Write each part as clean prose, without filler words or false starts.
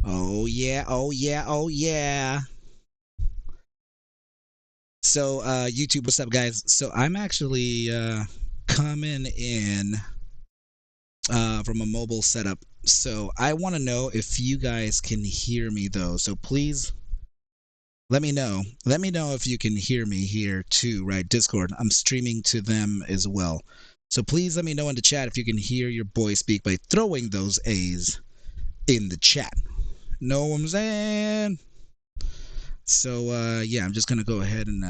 Oh yeah, oh yeah, oh yeah. So YouTube, what's up guys? So I'm actually coming in from a mobile setup. So I want to know if you guys can hear me though. So please let me know. Let me know if you can hear me here too, right? Discord. I'm streaming to them as well. So please let me know in the chat if you can hear your boy speak by throwing those A's in the chat. Know what I'm saying? So yeah, I'm just gonna go ahead and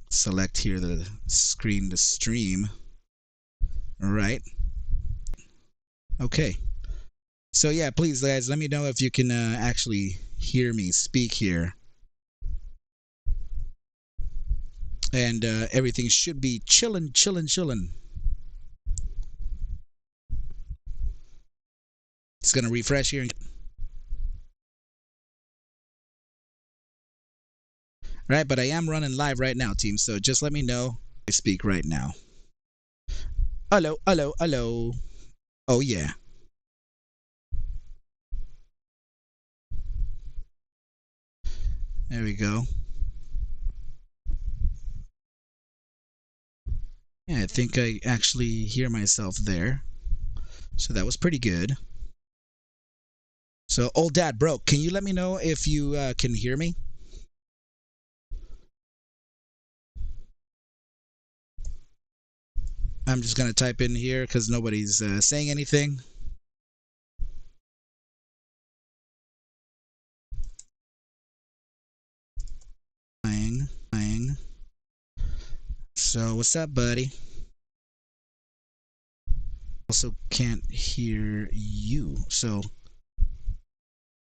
select here the screen to stream. All right. Okay. So yeah, please guys, let me know if you can actually hear me speak here. And everything should be chillin', chillin', chillin'. It's gonna refresh here. Right, but I am running live right now, team. So just let me know I speak right now. Hello, hello, hello. Oh yeah. There we go. Yeah, I think I actually hear myself there. So that was pretty good. So old dad, bro, can you let me know if you can hear me? I'm just gonna type in here because nobody's saying anything. So what's up, buddy? Also can't hear you. So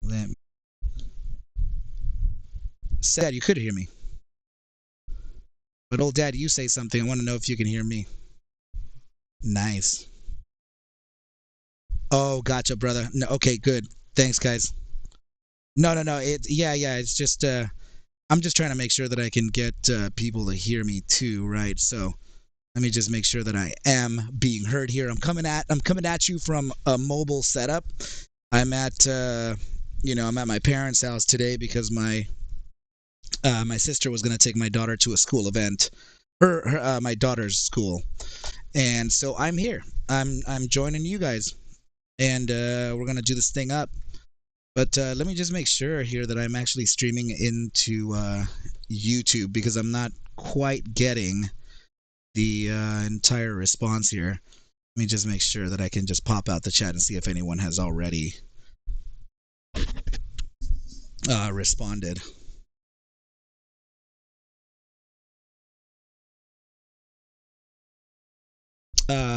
let me... Dad, you could hear me. But old dad, you say something. I want to know if you can hear me. Nice. Oh, gotcha, brother. No, okay, good. Thanks, guys. No, no, no. Yeah, yeah. It's just I'm just trying to make sure that I can get people to hear me too, right? So let me just make sure that I am being heard here. I'm coming at you from a mobile setup. I'm at I'm at my parents' house today because my sister was going to take my daughter to a school event, my daughter's school, and so I'm here. I'm joining you guys, and we're going to do this thing up. But let me just make sure here that I'm actually streaming into YouTube because I'm not quite getting the entire response here. Let me just make sure that I can just pop out the chat and see if anyone has already responded.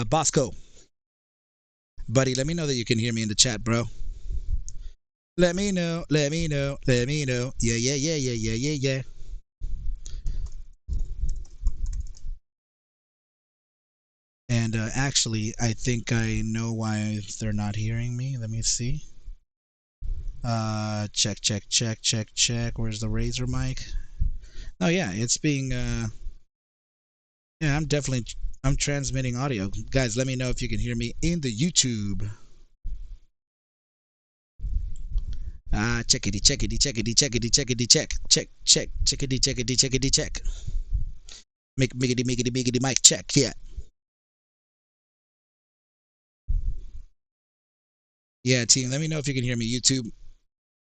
Bosco, buddy, let me know that you can hear me in the chat, bro. Let me know, let me know, let me know. Yeah, yeah, yeah, yeah, yeah, yeah, yeah. And actually, I think I know why they're not hearing me. Let me see. Check, check, check, check, check. Where's the Razer mic? Oh yeah, it's being yeah, I'm transmitting audio. Guys, let me know if you can hear me in the YouTube. Checkity, checkity, checkity, checkity, checkity, check, check, check, checkity, checkity, checkity, check. Miggity, miggity, miggity, mic check. Yeah. Yeah, team, let me know if you can hear me. YouTube,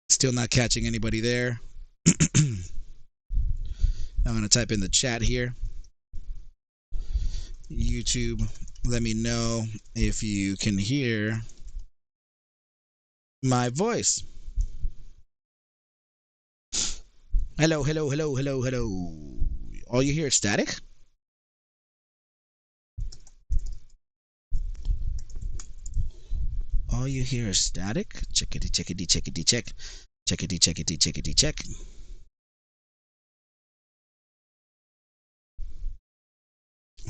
still not catching anybody there. I'm going to type in the chat here. YouTube, let me know if you can hear my voice. Hello, hello, hello, hello, hello. All you hear is static? All you hear is static? Checkity, checkity, checkity, check. Checkity, checkity, checkity, check.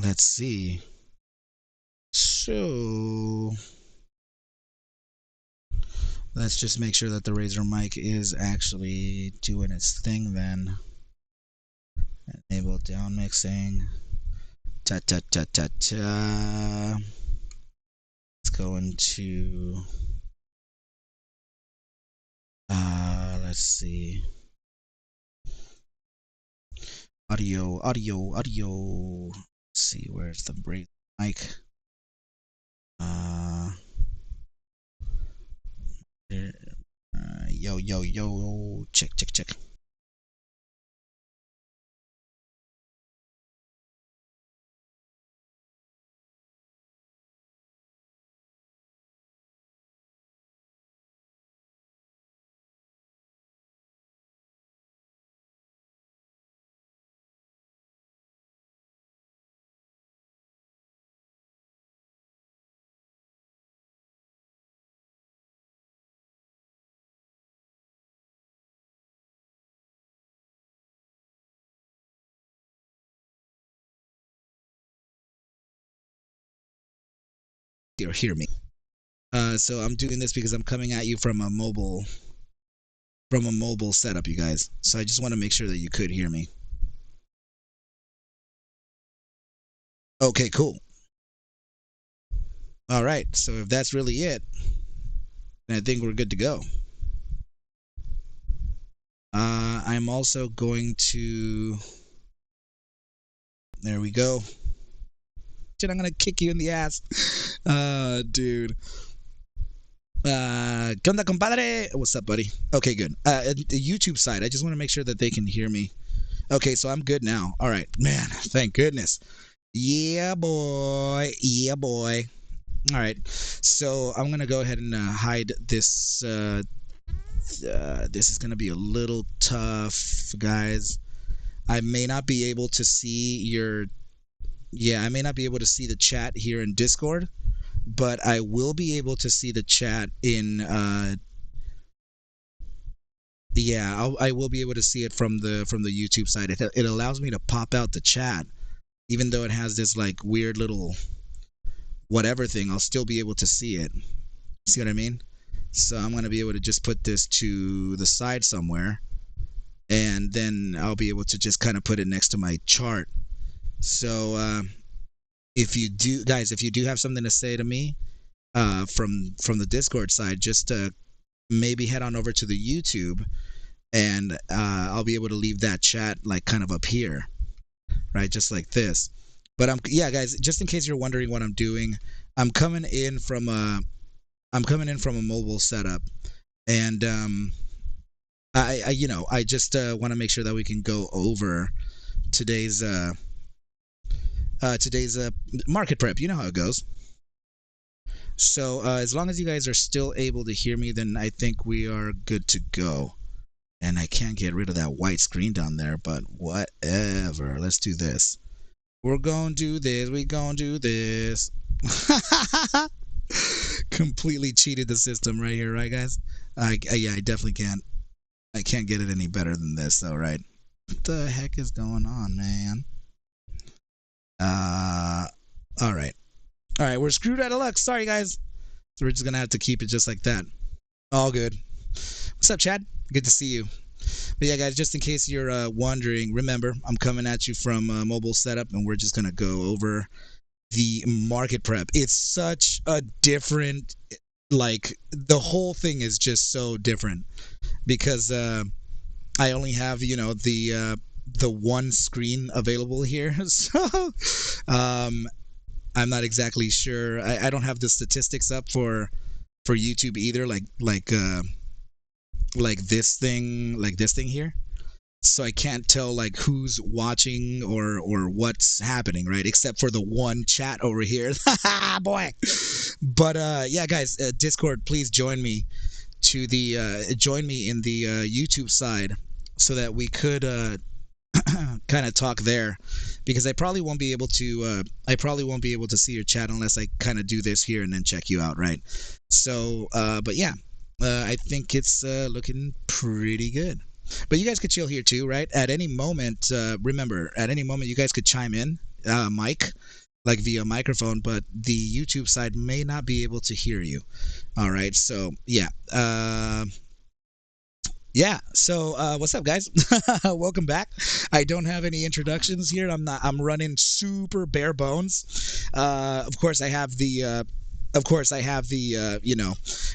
Let's see. So let's just make sure that the Razer mic is actually doing its thing then. Enable down mixing. Ta ta ta ta ta. Let's go into let's see. Audio. Let's see, where's the break mic? Yo. Check. Hear me. So I'm doing this because I'm coming at you from a mobile setup, you guys. So I just want to make sure that you could hear me. Okay, cool. All right. So if that's really it, then I think we're good to go. I'm also going to. There we go. Shit, I'm gonna kick you in the ass. Dude. ¿Qué onda, compadre? What's up, buddy? Okay, good. The YouTube side, I just want to make sure that they can hear me. Okay, so I'm good now. All right, man. Thank goodness. Yeah, boy. All right, so I'm gonna go ahead and hide this. This is gonna be a little tough, guys. I may not be able to see your. Yeah, I may not be able to see the chat here in Discord, but I will be able to see the chat in. Yeah, I will be able to see it from the YouTube side. It allows me to pop out the chat, even though it has this like weird little whatever thing. I'll still be able to see it. See what I mean? So I'm gonna be able to just put this to the side somewhere, and then I'll be able to just kind of put it next to my chart. So if you do, guys, if you do have something to say to me from the Discord side, just maybe head on over to the YouTube, and I'll be able to leave that chat like kind of up here, right, just like this. But yeah, guys, just in case you're wondering what I'm doing, I'm coming in from a mobile setup, and I just want to make sure that we can go over today's market prep. You know how it goes. So as long as you guys are still able to hear me, then I think we are good to go. And I can't get rid of that white screen down there, but whatever. Let's do this. We're gonna do this. We gonna do this. Completely cheated the system right here, right, guys? Yeah, I definitely can't. I can't get it any better than this, though, right? What the heck is going on, man? All right. All right, we're screwed out of luck. Sorry, guys. So we're just gonna have to keep it just like that. All good. What's up, Chad? Good to see you. But yeah, guys, just in case you're wondering, remember, I'm coming at you from a mobile setup, and we're just going to go over the market prep. It's such a different, like, the whole thing is just so different because I only have, the one screen available here. So I'm not exactly sure. I don't have the statistics up for YouTube either, like this thing here, so I can't tell like who's watching or what's happening, right, except for the one chat over here. Boy. But yeah, guys, Discord, please join me in the YouTube side so that we could kind of talk there, because I probably won't be able to see your chat unless I kind of do this here and then check you out, right? So but yeah, I think it's looking pretty good. But you guys could chill here too, right? At any moment, remember, at any moment you guys could chime in, mic, like via microphone, but the YouTube side may not be able to hear you. All right, so yeah. Yeah, so what's up, guys? Welcome back. I don't have any introductions here. I'm running super bare bones. Of course I have the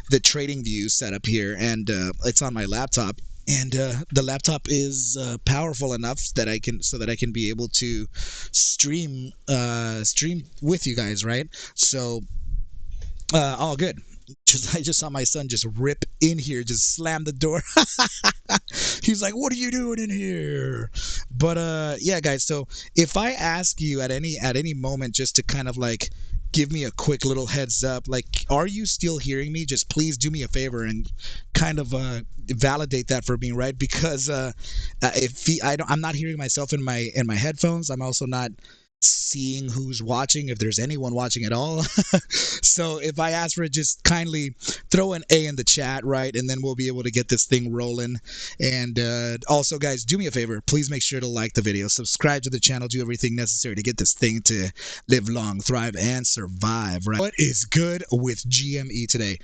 the trading view set up here, and it's on my laptop. and the laptop is powerful enough that I can be able to stream with you guys, right? So all good. I just saw my son just rip in here, just slam the door. He's like, "What are you doing in here?" But yeah, guys. So if I ask you at any moment just to kind of like give me a quick little heads up, like, are you still hearing me? Just please do me a favor and kind of validate that for me, right? Because if I'm not hearing myself in my headphones, I'm also not seeing who's watching, if there's anyone watching at all. So if I ask for it, just kindly throw an A in the chat, right? And then we'll be able to get this thing rolling. And also, guys, do me a favor. Please make sure to like the video, subscribe to the channel, do everything necessary to get this thing to live long, thrive, and survive, right? What is good with GME today?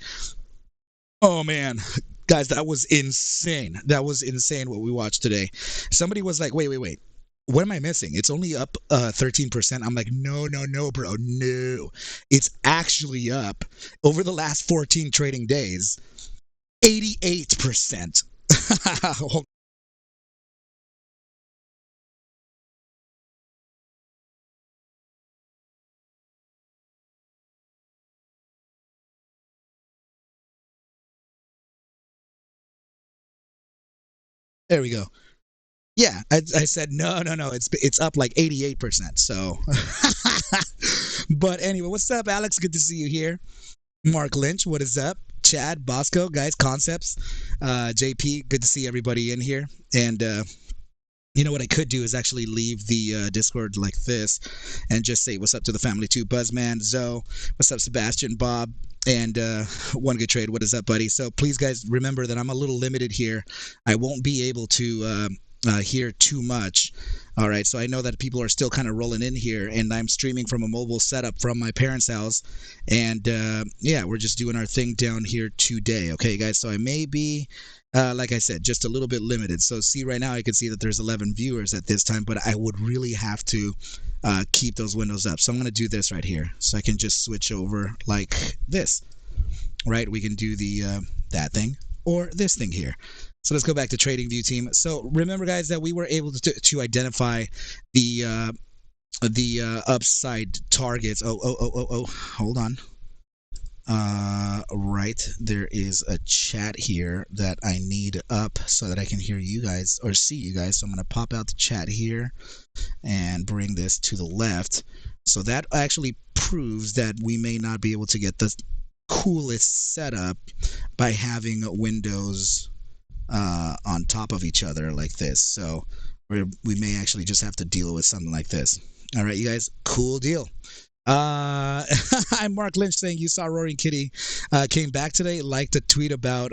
Oh, man. Guys, that was insane. That was insane what we watched today. Somebody was like, wait. What am I missing? It's only up 13%. I'm like, no, bro, no. It's actually up over the last 14 trading days, 88%. There we go. Yeah, I said no. It's up like 88%. So, but anyway, what's up, Alex? Good to see you here. Mark Lynch, what is up? Chad, Bosco, guys, Concepts, JP, good to see everybody in here. And you know what I could do is actually leave the Discord like this and just say what's up to the family too. Buzzman, Zoe, what's up, Sebastian, Bob, and One Good Trade, what is up, buddy? So please, guys, remember that I'm a little limited here. I won't be able to hear too much. All right, so I know that people are still kind of rolling in here, and I'm streaming from a mobile setup from my parents' house, and yeah, we're just doing our thing down here today. Okay, guys, so I may be like I said, just a little bit limited. So see, right now I can see that there's 11 viewers at this time, but I would really have to keep those windows up. So I'm going to do this right here. So I can just switch over like this, right? We can do the that thing or this thing here. So let's go back to Trading View team. So remember, guys, that we were able to identify the upside targets. Oh, hold on. Right, there is a chat here that I need up so that I can hear you guys or see you guys. So I'm going to pop out the chat here and bring this to the left. So that actually proves that we may not be able to get the coolest setup by having windows on top of each other like this. So we may actually just have to deal with something like this. All right, you guys, cool deal. I'm Mark Lynch saying you saw Roaring Kitty came back today. Liked a tweet about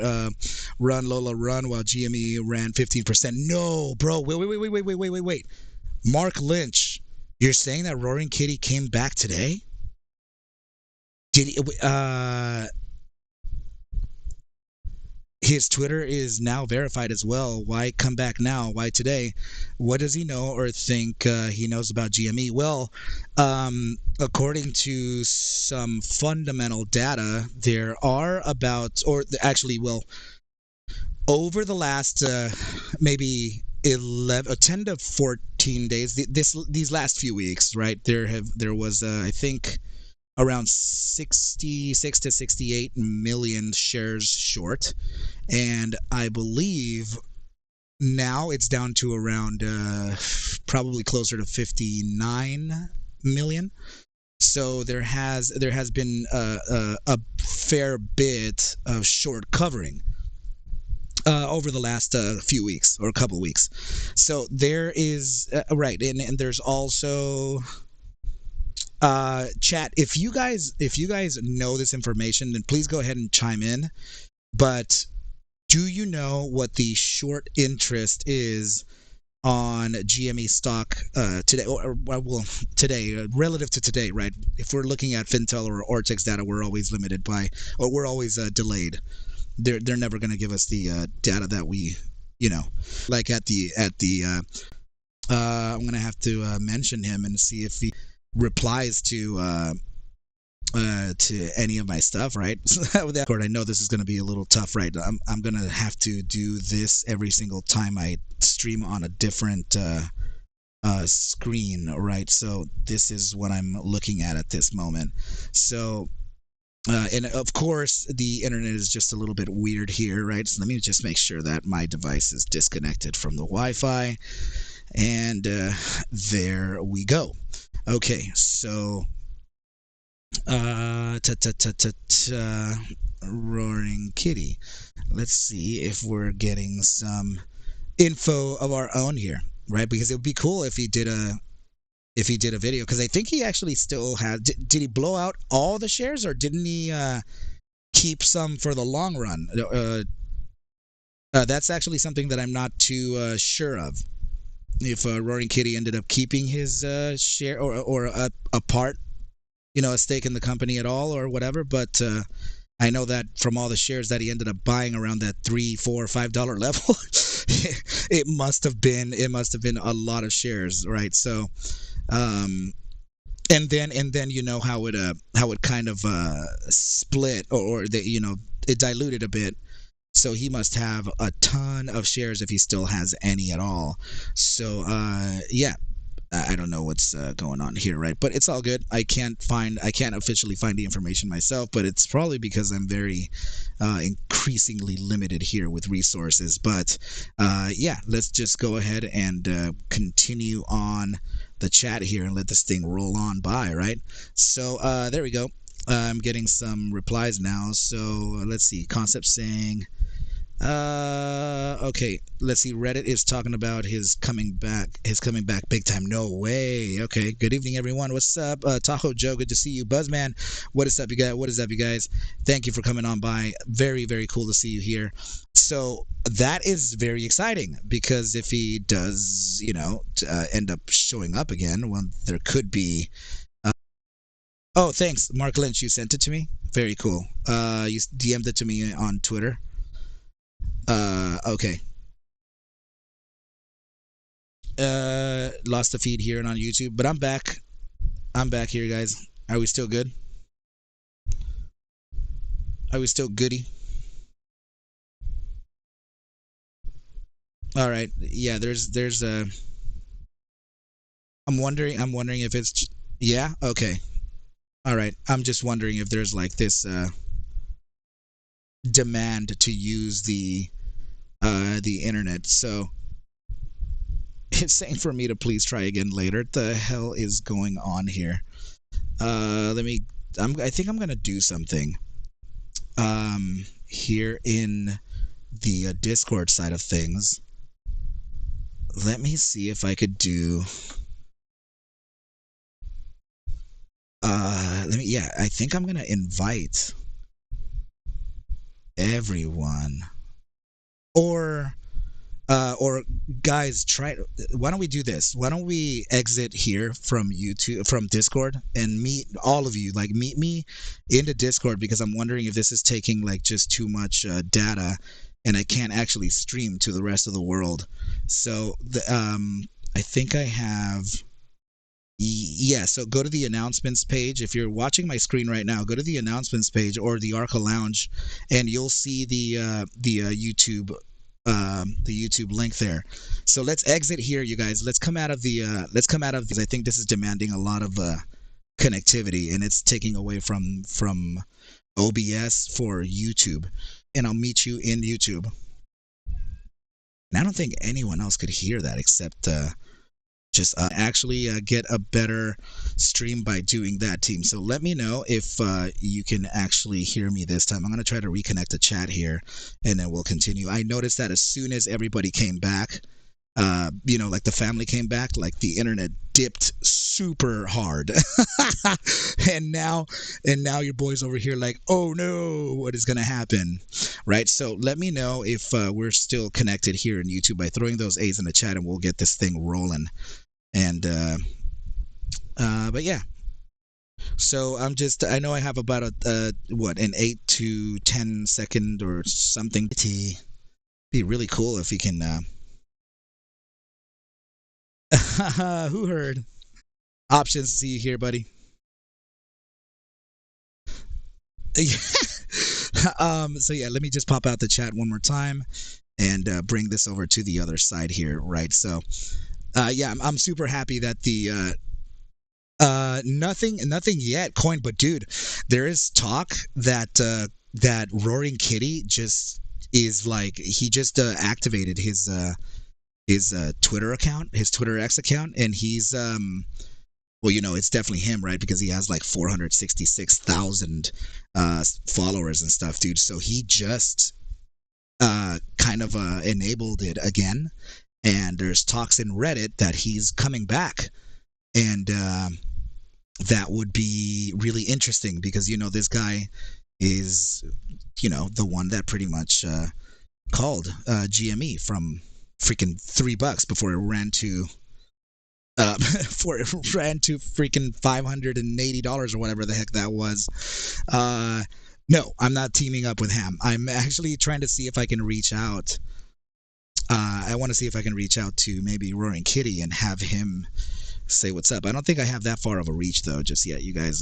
run Lola run while GME ran 15%. No, bro. Wait. Mark Lynch, you're saying that Roaring Kitty came back today? Did he, his Twitter is now verified as well. Why come back now? Why today? What does he know or think he knows about GME? Well, according to some fundamental data, there are about, or actually, well, over the last maybe 11, 10 to 14 days, these last few weeks, right? There was I think around 66 to 68 million shares short, and I believe now it's down to around probably closer to 59 million. So there has been a fair bit of short covering over the last few weeks or a couple weeks. So there is right, and there's also chat. If you guys know this information, then please go ahead and chime in. But do you know what the short interest is on GME stock today, or well, today relative to today, right? If we're looking at Fintel or Ortex data, we're always limited by, or we're always delayed. They're never going to give us the data that we, like at the I'm going to have to mention him and see if he replies to to any of my stuff, right? With that, I know this is going to be a little tough, right? I'm going to have to do this every single time I stream on a different screen, right? So this is what I'm looking at this moment. So and of course, the internet is just a little bit weird here, right? So let me just make sure that my device is disconnected from the Wi-Fi, and there we go. Okay, so ta ta ta ta ta, Roaring Kitty. Let's see if we're getting some info of our own here, right? Because it would be cool if he did a video, because I think he actually still had. Did he blow out all the shares, or didn't he keep some for the long run? That's actually something that I'm not too sure of. If Roaring Kitty ended up keeping his share, or a part, a stake in the company at all, or whatever. But I know that from all the shares that he ended up buying around that $3, $4, $5 level, it must have been a lot of shares, right? So, and then how it kind of split, or it diluted a bit. So he must have a ton of shares if he still has any at all. So yeah, I don't know what's going on here, right? But it's all good. I can't officially find the information myself, but it's probably because I'm very increasingly limited here with resources. But yeah, let's just go ahead and continue on the chat here and let this thing roll on by, right? So there we go. I'm getting some replies now. So let's see. Concept saying, okay, let's see. Reddit is talking about his coming back big time. No way. Okay, good evening, everyone. What's up? Tahoe Joe, good to see you. Buzzman, what is up, you guys? What is up, you guys? Thank you for coming on by. Very, very cool to see you here. So that is very exciting, because if he does, end up showing up again, well, there could be. Oh, thanks, Mark Lynch. You sent it to me. Very cool. You DM'd it to me on Twitter. Okay. Lost the feed here and on YouTube, but I'm back. I'm back here, guys. Are we still good? Are we still goody? All right. Yeah. There's a. I'm wondering if it's. Yeah. Okay. All right. I'm just wondering if there's like this demand to use the internet. So it's saying for me to please try again later. What the hell is going on here? Let me. I think I'm gonna do something. Here in the Discord side of things. Let me see if I could do. Yeah, I think I'm gonna invite everyone, or or guys, why don't we do this? Why don't we exit here from YouTube, from Discord, and meet all of you? Like, meet me in the Discord, because I'm wondering if this is taking like just too much data, and I can't actually stream to the rest of the world. So I think I have. Yeah, so go to the announcements page. If you're watching my screen right now, go to the announcements page or the ARCa Lounge, and you'll see the YouTube link there. So let's exit here, you guys. Let's come out of because I think this is demanding a lot of connectivity, and it's taking away from OBS for YouTube. And I'll meet you in YouTube. And I don't think anyone else could hear that except just actually get a better stream by doing that, team. So let me know if you can actually hear me this time. I'm going to try to reconnect the chat here, and then we'll continue. I noticed that as soon as everybody came back, like the family came back, like the internet dipped super hard. and now your boys over here like, oh no, what is going to happen, right? So let me know if we're still connected here in YouTube by throwing those A's in the chat, and we'll get this thing rolling. And but yeah, so I know I have about an 8 to 10 second or something. It'd be really cool if we can who heard? Options, see you here, buddy. So yeah, let me just pop out the chat one more time and bring this over to the other side here, right? So yeah, I'm super happy that the nothing yet coined, but dude, there is talk that that Roaring Kitty just is like he just activated his Twitter account, his Twitter X account, and he's well, you know, it's definitely him, right? Because he has like 466,000 followers and stuff, dude. So he just kind of enabled it again, and there's talks in Reddit that he's coming back, and that would be really interesting because you know this guy is, you know, the one that pretty much called GME from freaking $3 before it ran to for it ran to freaking $580 or whatever the heck that was. No, I'm not teaming up with him. I'm actually trying to see if I can reach out. I want to see if I can reach out to maybe Roaring Kitty and have him say what's up. I don't think I have that far of a reach though, just yet, you guys.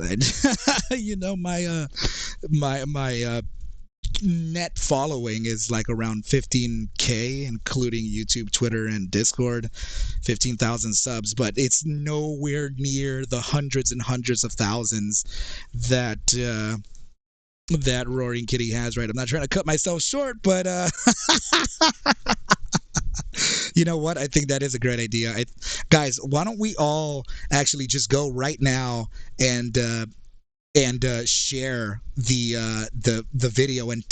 You know, my net following is like around 15K, including YouTube, Twitter, and Discord. 15,000 subs, but it's nowhere near the hundreds and hundreds of thousands that that Roaring Kitty has. Right? I'm not trying to cut myself short, but you know what? I think that is a great idea. Guys, why don't we all actually just go right now and share the video and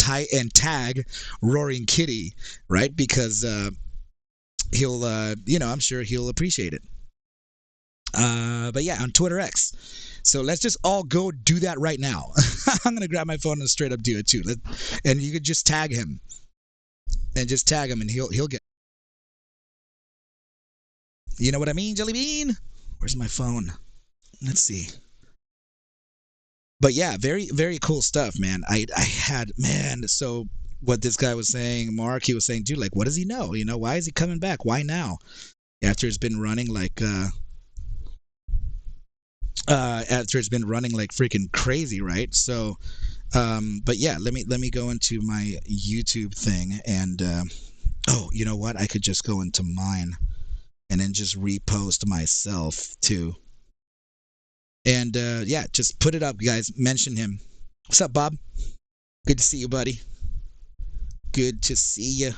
tag Roaring Kitty, right? Because he'll you know, I'm sure he'll appreciate it. But yeah, on Twitter X. So let's just all go do that right now. I'm gonna grab my phone and straight up do it too. And you could just tag him, and he'll get. You know what I mean, Jelly Bean? Where's my phone? Let's see. But yeah, very very cool stuff, man. I had, man. So what this guy was saying, Mark, he was saying, dude, like, what does he know? You know, why is he coming back? Why now? After it's been running like after it's been running like freaking crazy, right? So but yeah, let me go into my YouTube thing and oh, you know what? I could just go into mine and then just repost myself too. And yeah, just put it up, guys. Mention him. What's up, Bob? Good to see you, buddy. Good to see you.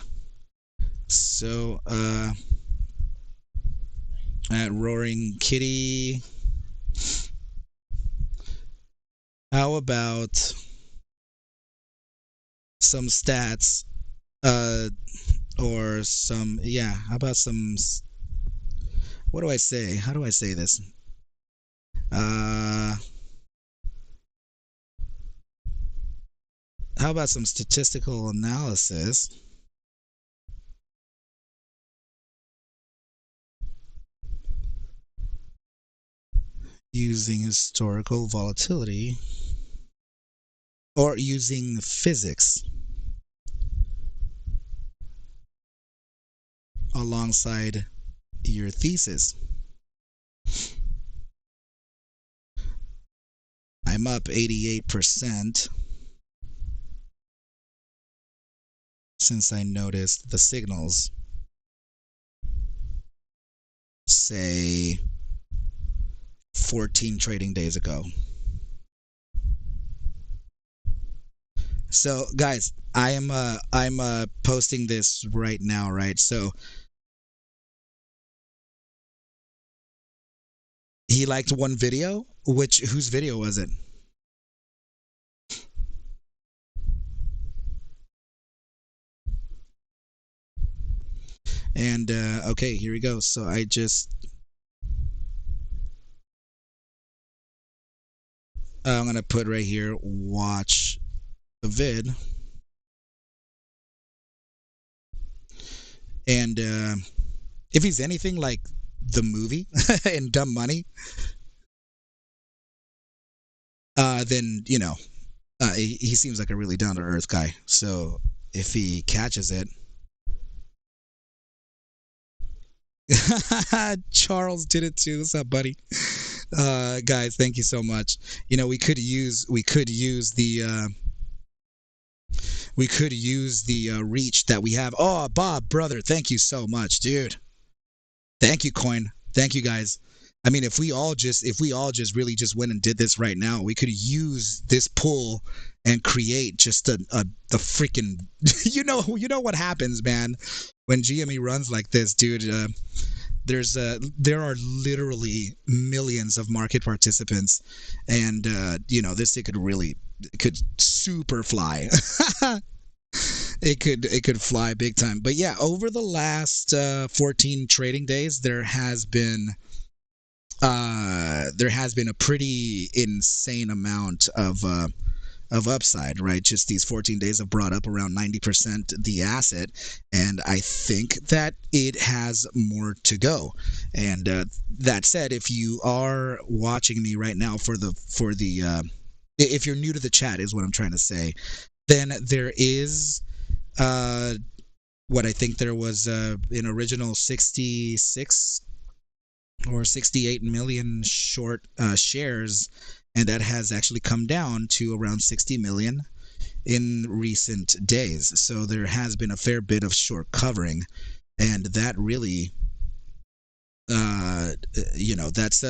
So at Roaring Kitty, how about some stats or some, yeah, how about some, what do I say, how do I say this, uh how about some statistical analysis using historical volatility or using physics alongside your thesis. I'm up 88% since I noticed the signals, say 14 trading days ago. So guys, I'm posting this right now, right? So he liked one video. Whose video was it? And okay, here we go. So I just I'm gonna put right here, watch the vid, and if he's anything like the movie in Dumb Money, then you know, he seems like a really down to earth guy. So if he catches it, Charles did it too. What's up, buddy? Guys, thank you so much. You know, we could use the reach that we have. Oh, Bob, brother, thank you so much, dude. Thank you, Coin. Thank you, guys. I mean, if we all just really just went and did this right now, we could use this pool and create just a freaking you know what happens, man, when GME runs like this, dude. There are literally millions of market participants, and you know, this thing could really, it could super fly. It could fly big time. But yeah, over the last 14 trading days, there has been a pretty insane amount of upside, right? Just these 14 days have brought up around 90% the asset, and I think that it has more to go. And that said, if you are watching me right now if you're new to the chat, is what I'm trying to say, then there is uh, what I think there was an original 66 or 68 million short shares, and that has actually come down to around 60 million in recent days. So there has been a fair bit of short covering, and that really, uh, you know, that's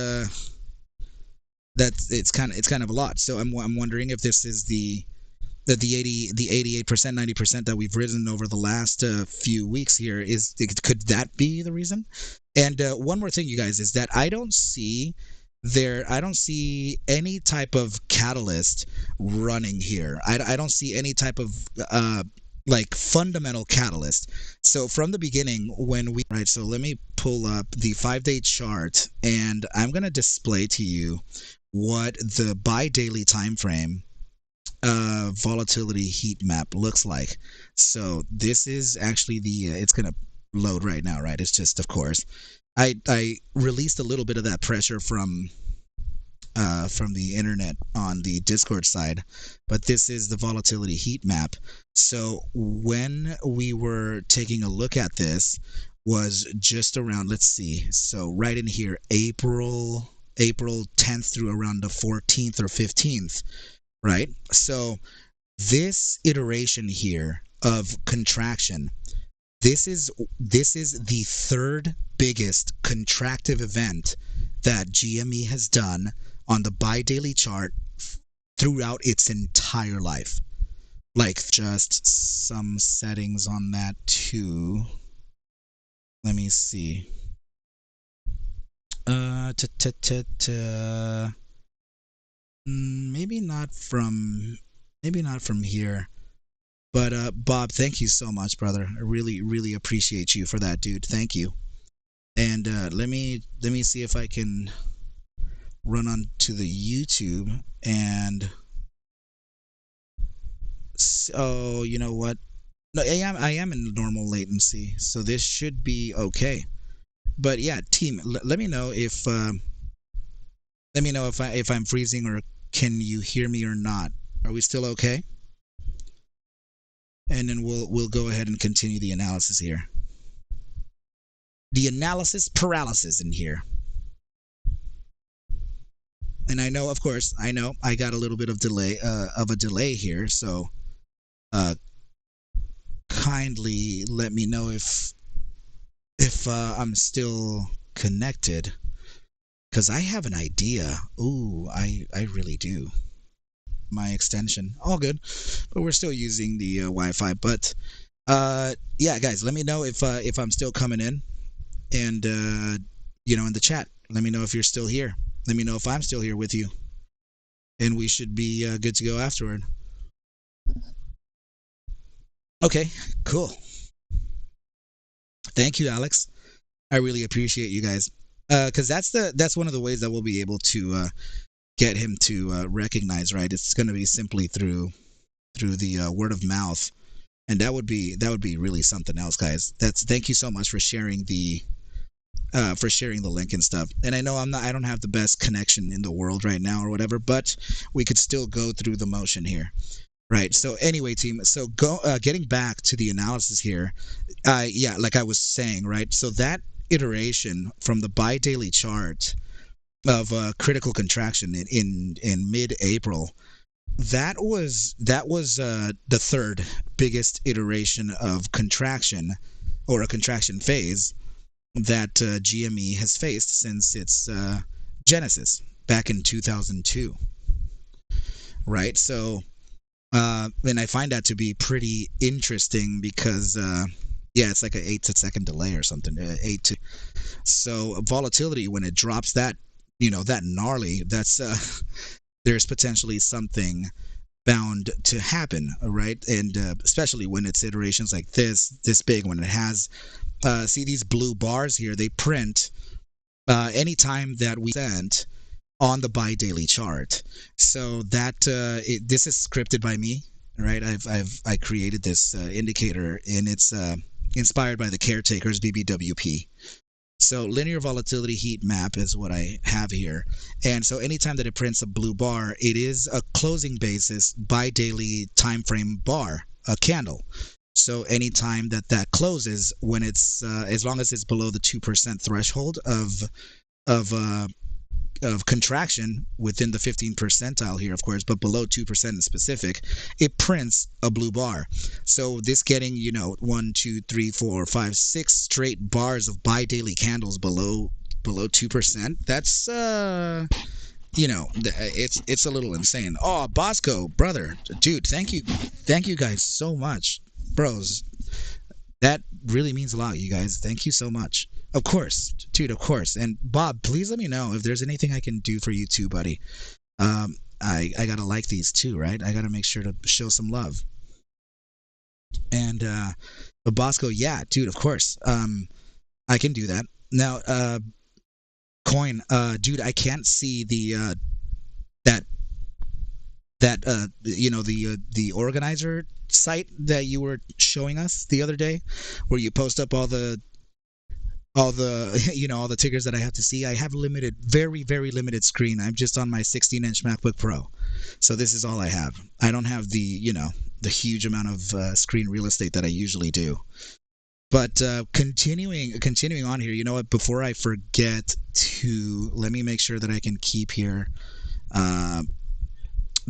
it's kind of a lot. So I'm wondering if this is the 88%, 90% that we've risen over the last few weeks here, could that be the reason? And one more thing, you guys, is that I don't see any type of catalyst running here. I don't see any type of like fundamental catalyst. So from the beginning, right, so let me pull up the 5-day chart, and I'm going to display to you what the bi-daily time frame volatility heat map looks like. So this is actually it's going to load right now, right? It's just, of course, I released a little bit of that pressure from the internet on the Discord side, but this is the volatility heat map. So when we were taking a look at this, was just around, let's see, so right in here, April 10th through around the 14th or 15th, right? So this iteration here of contraction, this is the third biggest contractive event that GME has done on the bi-daily chart throughout its entire life. Like, just some settings on that too. Let me see. Maybe not from here. But Bob, thank you so much, brother. I really, really appreciate you for that, dude. Thank you. And let me see if I can run on to the YouTube and oh, you know what? No, I am in normal latency, so this should be okay. But yeah, team, let me know if I'm freezing, or can you hear me or not? Are we still okay? And then we'll go ahead and continue the analysis here. The analysis paralysis in here. And I know, of course, I got a little bit of a delay here, so kindly let me know if I'm still connected, because I have an idea. Ooh, I really do. My extension, all good, but we're still using the Wi-Fi. But yeah, guys, let me know if I'm still coming in, and you know, in the chat, let me know if you're still here. Let me know if I'm still here with you, and we should be good to go afterward. Okay, cool. Thank you, Alex. I really appreciate you guys, because that's one of the ways that we'll be able to get him to recognize, right? It's going to be simply through the word of mouth, and that would be really something else, guys. Thank you so much for sharing the link and stuff. And I know I don't have the best connection in the world right now or whatever, but we could still go through the motion here. Right. So anyway, team, so getting back to the analysis here, yeah, like I was saying, right? So that iteration from the bi-daily chart, critical contraction in mid-April. That was the third biggest iteration of contraction, or a contraction phase, that GME has faced since its genesis back in 2002. Right. So and I find that to be pretty interesting because yeah, it's like an 8 second delay or something. So volatility, when it drops that, that gnarly, that's there's potentially something bound to happen, right? And especially when it's iterations like this big, when it has see these blue bars here, they print anytime that we sent on the bi-daily chart. So that this is scripted by me, right? I created this indicator, and it's inspired by the Caretakers BBWP. So linear volatility heat map is what I have here. And so anytime that it prints a blue bar, it is a closing basis bi-daily time frame bar, a candle. So anytime that closes, when it's as long as it's below the 2% threshold of contraction within the 15 percentile here, of course, but below 2% in specific, it prints a blue bar. So this getting, 1, 2, 3, 4, 5, 6 straight bars of bi-daily candles below 2%. That's it's a little insane. Oh, Bosco, brother, dude, thank you guys so much, bros. That really means a lot, you guys. Thank you so much. Of course, dude, of course. And Bob, please let me know if there's anything I can do for you too, buddy. I gotta like these too, right? I gotta make sure to show some love. And but Bosco, yeah, dude, of course. I can do that. Now, Coin, dude, I can't see the that the organizer site that you were showing us the other day, where you post up all the all the tickers that I have to see. I have limited, very very limited screen. I'm just on my 16-inch MacBook Pro, so this is all I have. I don't have the huge amount of screen real estate that I usually do. But continuing on here, you know what? Before I forget to, let me make sure that I can keep here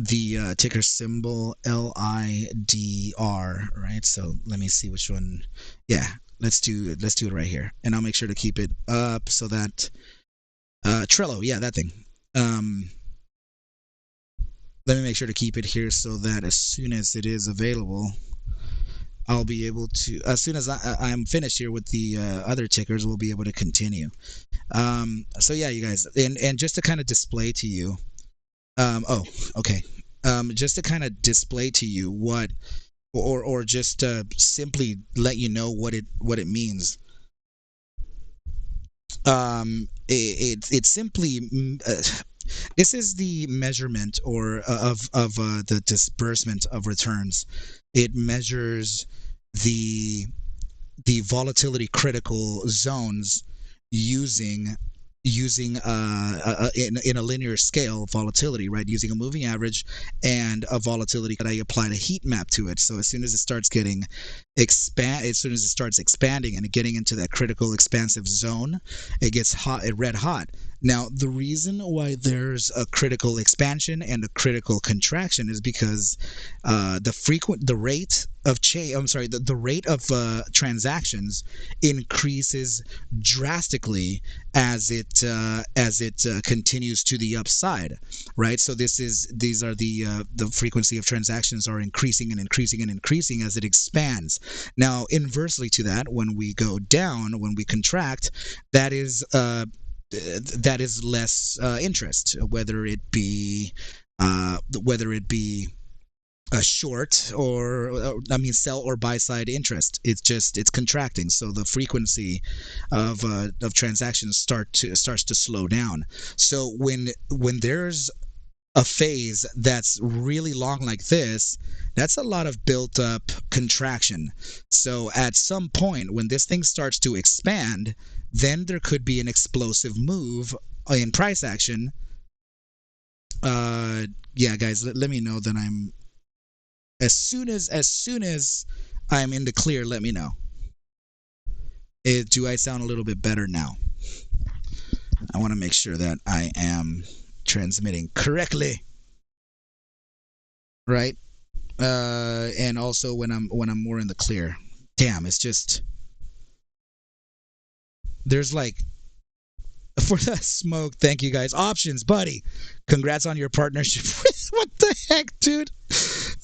the ticker symbol LIDR, right? So let me see which one. Yeah, let's do it right here, and I'll make sure to keep it up so that Trello, yeah, that thing. Let me make sure to keep it here so that as soon as it is available, I'll be able to, as soon as I'm finished here with the other tickers, we'll be able to continue. So yeah, you guys, and just to kind of display to you, oh, okay, just to kind of display to you what, or just simply let you know what it means. It simply this is the measurement or of the disbursement of returns. It measures the volatility critical zones using in a linear scale volatility, right? Using a moving average and a volatility that I apply a heat map to it. So as soon as it starts as soon as it starts expanding and getting into that critical expansive zone, it gets hot, red hot. Now, the reason why there's a critical expansion and a critical contraction is because the rate of transactions increases drastically as it continues to the upside, right? So these are the frequency of transactions are increasing and increasing and increasing as it expands. Now, inversely to that, when we go down, when we contract, that is less interest, whether it be a short or sell or buy side interest. It's contracting, so the frequency of transactions starts to slow down. So when there's a phase that's really long like this, that's a lot of built up contraction. So at some point when this thing starts to expand, then there could be an explosive move in price action. Yeah, guys, let me know that I'm as soon as I'm in the clear. Let me know. Do I sound a little bit better now? I want to make sure that I am transmitting correctly, right? And also when I'm more in the clear. Damn, it's just there's like for the smoke. Thank you guys. Options, buddy. Congrats on your partnership. What the heck, dude?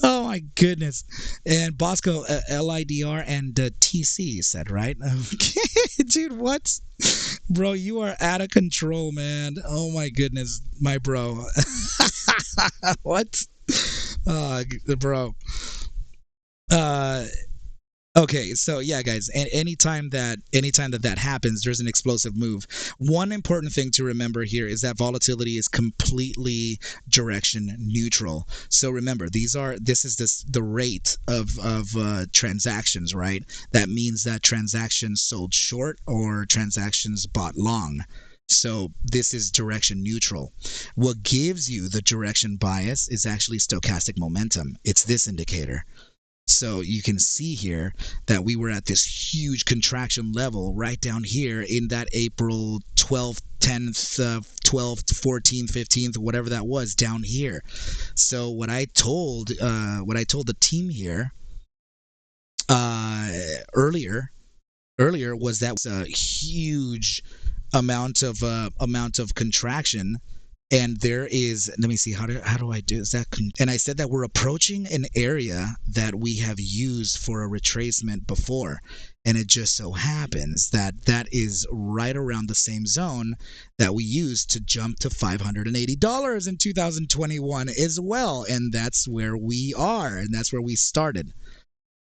Oh my goodness. And Bosco, LIDR and TC said, right? Okay, dude, what? Bro, you are out of control, man. Oh my goodness, my bro. What? Bro. Uh, Okay, so yeah, guys, anytime that happens, there's an explosive move. One important thing to remember here is that volatility is completely direction neutral. So remember, this is the rate of transactions, right? That means that transactions sold short or transactions bought long. So this is direction neutral. What gives you the direction bias is actually stochastic momentum. It's this indicator. So you can see here that we were at this huge contraction level right down here in that April 12th, 10th, 12th, 14th, 15th, whatever that was down here. So what I told the team here earlier was that was a huge amount of contraction. And there is, let me see, how do I do, is that, and I said that we're approaching an area that we have used for a retracement before. And it just so happens that that is right around the same zone that we used to jump to $580 in 2021 as well. And that's where we are, and that's where we started.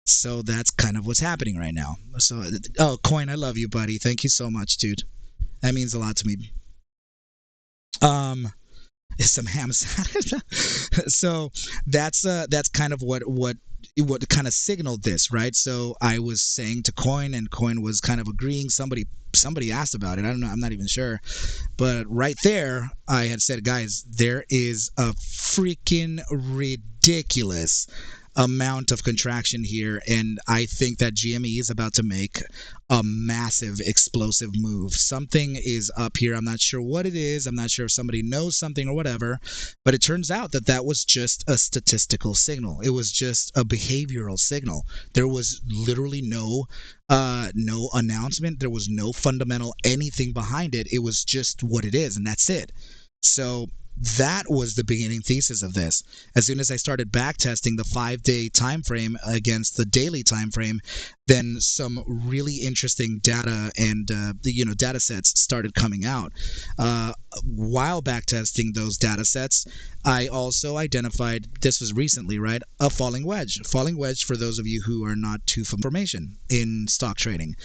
So that's kind of what's happening right now. So, oh, Coin, I love you, buddy. Thank you so much, dude. That means a lot to me. Some ham salad. So that's kind of what kind of signaled this, right? So I was saying to Coin, and Coin was kind of agreeing. Somebody asked about it. I don't know. I'm not even sure. But right there, I had said, guys, there is a freaking ridiculous amount of contraction here, and I think that GME is about to make a massive explosive move. Something is up here. I'm not sure what it is. I'm not sure if somebody knows something or whatever, but it turns out that that was just a statistical signal. It was just a behavioral signal. There was literally no announcement. There was no fundamental anything behind it. It was just what it is, and that's it. So that was the beginning thesis of this. As soon as I started backtesting the 5-day time frame against the daily time frame, then some really interesting data and data sets started coming out. While backtesting those data sets, I also identified, this was recently, right, a falling wedge. Falling wedge, for those of you who are not too familiar in stock trading.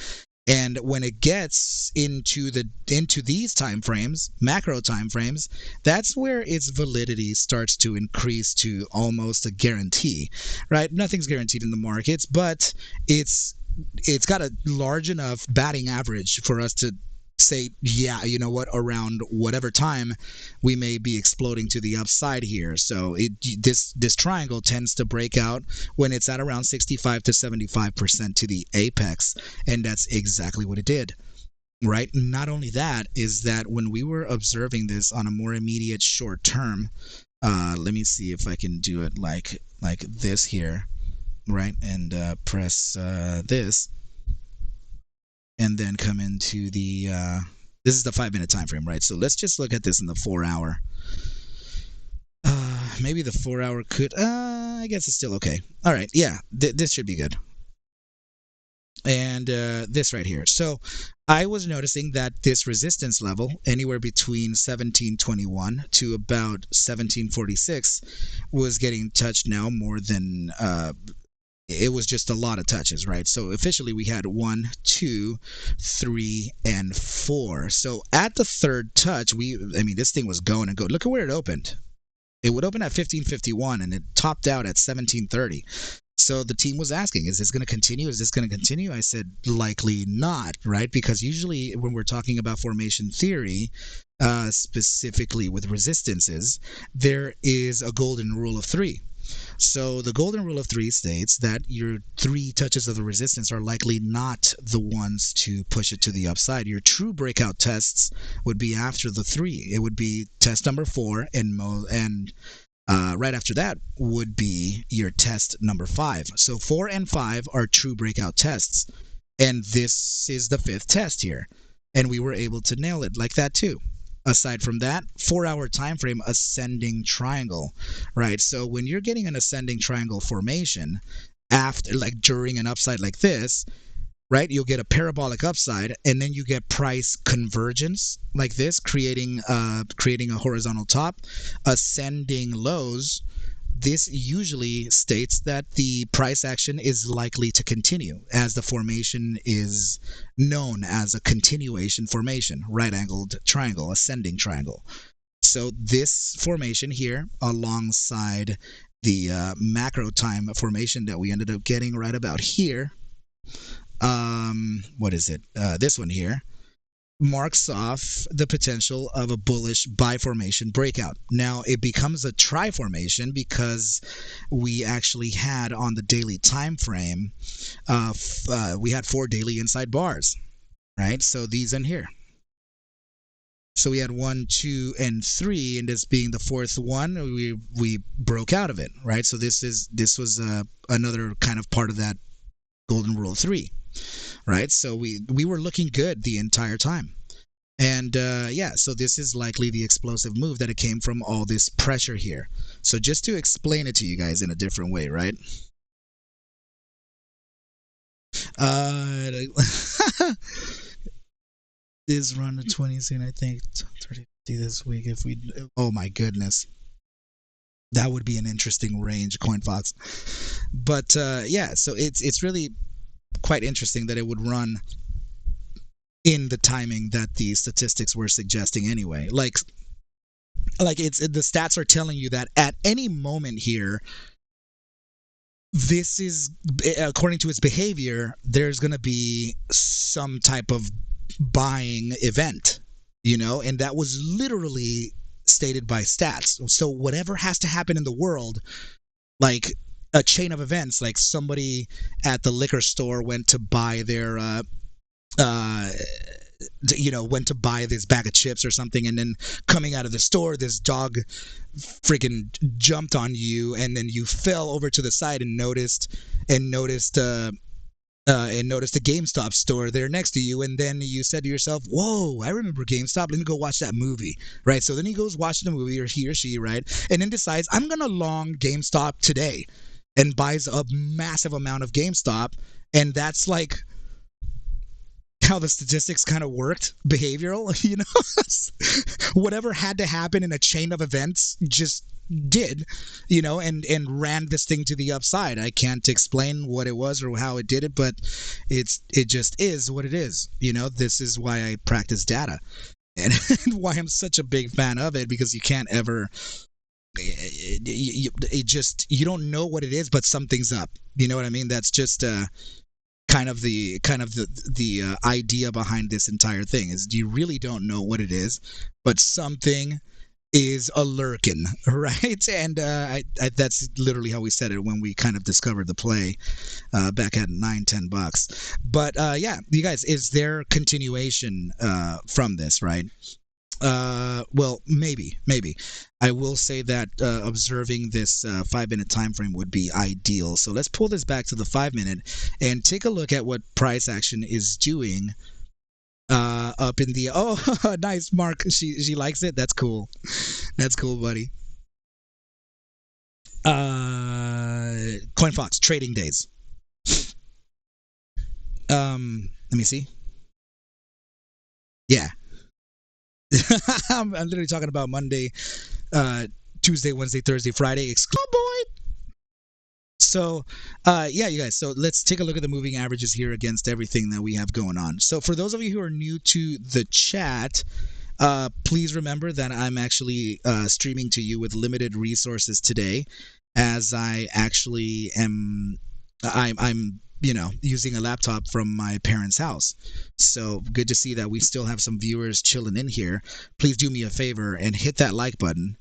And when it gets into these time frames, macro time frames, that's where its validity starts to increase to almost a guarantee, right? Nothing's guaranteed in the markets, but it's got a large enough batting average for us to say, yeah, you know what, around whatever time we may be exploding to the upside here. So this triangle tends to break out when it's at around 65 to 75% to the apex, and that's exactly what it did. Right? Not only that, is that when we were observing this on a more immediate short term, let me see if I can do it like this here, right? And press this, and then come into the this is the 5-minute time frame, right? So let's just look at this in the 4-hour. Maybe the 4-hour could I guess it's still okay. All right, yeah, this should be good. And this right here. So I was noticing that this resistance level, anywhere between 1721 to about 1746, was getting touched now more than it was just a lot of touches, right? So officially we had 1, 2, 3, and 4. So at the third touch, this thing was going and go. Look at where it opened. It would open at 1551 and it topped out at 1730. So the team was asking, is this going to continue? Is this going to continue? I said, likely not, right? Because usually when we're talking about formation theory, specifically with resistances, there is a golden rule of 3. So the golden rule of three states that your three touches of the resistance are likely not the ones to push it to the upside. Your true breakout tests would be after the three. It would be test number four, and right after that would be your test number five. So 4 and 5 are true breakout tests. And this is the fifth test here. And we were able to nail it like that too. Aside from that, 4-hour time frame ascending triangle, right? So when you're getting an ascending triangle formation after, like during an upside like this, right, you'll get a parabolic upside, and then you get price convergence like this, creating a horizontal top, ascending lows. This usually states that the price action is likely to continue, as the formation is known as a continuation formation, right-angled triangle, ascending triangle. So this formation here, alongside the macro time formation that we ended up getting right about here, what is it? This one here marks off the potential of a bullish buy formation breakout. Now it becomes a tri formation because we actually had on the daily time frame, we had 4 daily inside bars, right? So these in here. So we had 1, 2, and 3, and this being the fourth one, we broke out of it, right? So this was another kind of part of that golden rule of 3. Right, so we were looking good the entire time, and yeah, so this is likely the explosive move that it came from all this pressure here. So just to explain it to you guys in a different way, right? This run to 20s, and I think 30 this week. If we, oh my goodness, that would be an interesting range, CoinFox. But yeah, so it's really quite interesting that it would run in the timing that the statistics were suggesting anyway. Like it's the stats are telling you that at any moment here, this is, according to its behavior, there's going to be some type of buying event, and that was literally stated by stats. So whatever has to happen in the world, like a chain of events, like somebody at the liquor store went to buy their went to buy this bag of chips or something, and then coming out of the store, this dog freaking jumped on you, and then you fell over to the side and noticed the GameStop store there next to you, and then you said to yourself, whoa, I remember GameStop, let me go watch that movie, right? So then he goes watch the movie, or he or she, right? And then decides, I'm gonna long GameStop today, and buys a massive amount of GameStop, and that's like how the statistics kind of worked, behavioral, whatever had to happen in a chain of events just did, and ran this thing to the upside. I can't explain what it was or how it did it, but it just is what it is. This is why I practice data, and why I'm such a big fan of it, because you can't ever, you don't know what it is, but something's up. You know what I mean? That's just kind of the idea behind this entire thing, is you really don't know what it is, but something is a lurkin, right? And that's literally how we said it when we kind of discovered the play back at $9-10. But yeah, you guys, is there continuation from this, right? Well, maybe. I will say that observing this 5-minute time frame would be ideal. So let's pull this back to the 5-minute and take a look at what price action is doing up in the, oh, nice, Mark. She likes it. That's cool. That's cool, buddy. CoinFox trading days. Let me see. Yeah. I'm literally talking about Monday, Tuesday, Wednesday, Thursday, Friday. Oh boy. So, yeah, you guys. So let's take a look at the moving averages here against everything that we have going on. So for those of you who are new to the chat, please remember that I'm actually streaming to you with limited resources today, as I actually am. I'm using a laptop from my parents' house. So good to see that we still have some viewers chilling in here. Please do me a favor and hit that like button.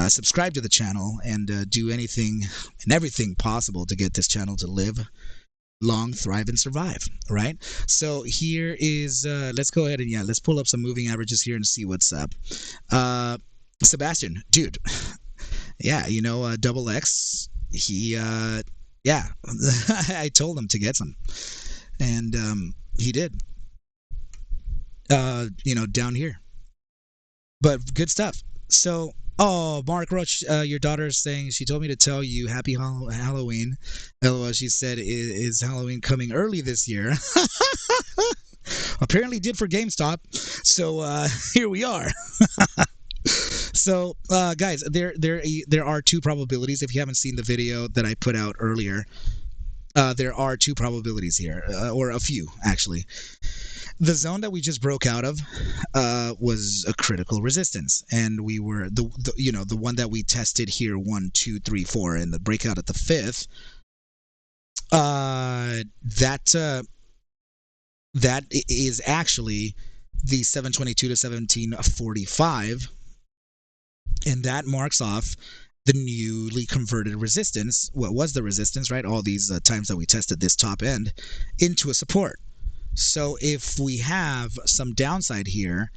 subscribe to the channel and do anything and everything possible to get this channel to live long, thrive, and survive, right? So here is, let's go ahead and, yeah, let's pull up some moving averages here and see what's up. Sebastian, dude, yeah, you know, Double X, he, yeah, I told him to get some, and he did, you know, down here. But good stuff. So, oh, Mark Roach, your daughter's saying, she told me to tell you happy Halloween. LOL, she said, is Halloween coming early this year? Apparently did for GameStop. So here we are. So, guys, there are two probabilities. If you haven't seen the video that I put out earlier, there are two probabilities here, or a few, actually. The zone that we just broke out of was a critical resistance, and we were the one that we tested here 1, 2, 3, 4, and the breakout at the 5th. That is actually the 722 to 1745, and that marks off the newly converted resistance. What was the resistance, right? All these times that we tested this top end into a support. So if we have some downside here,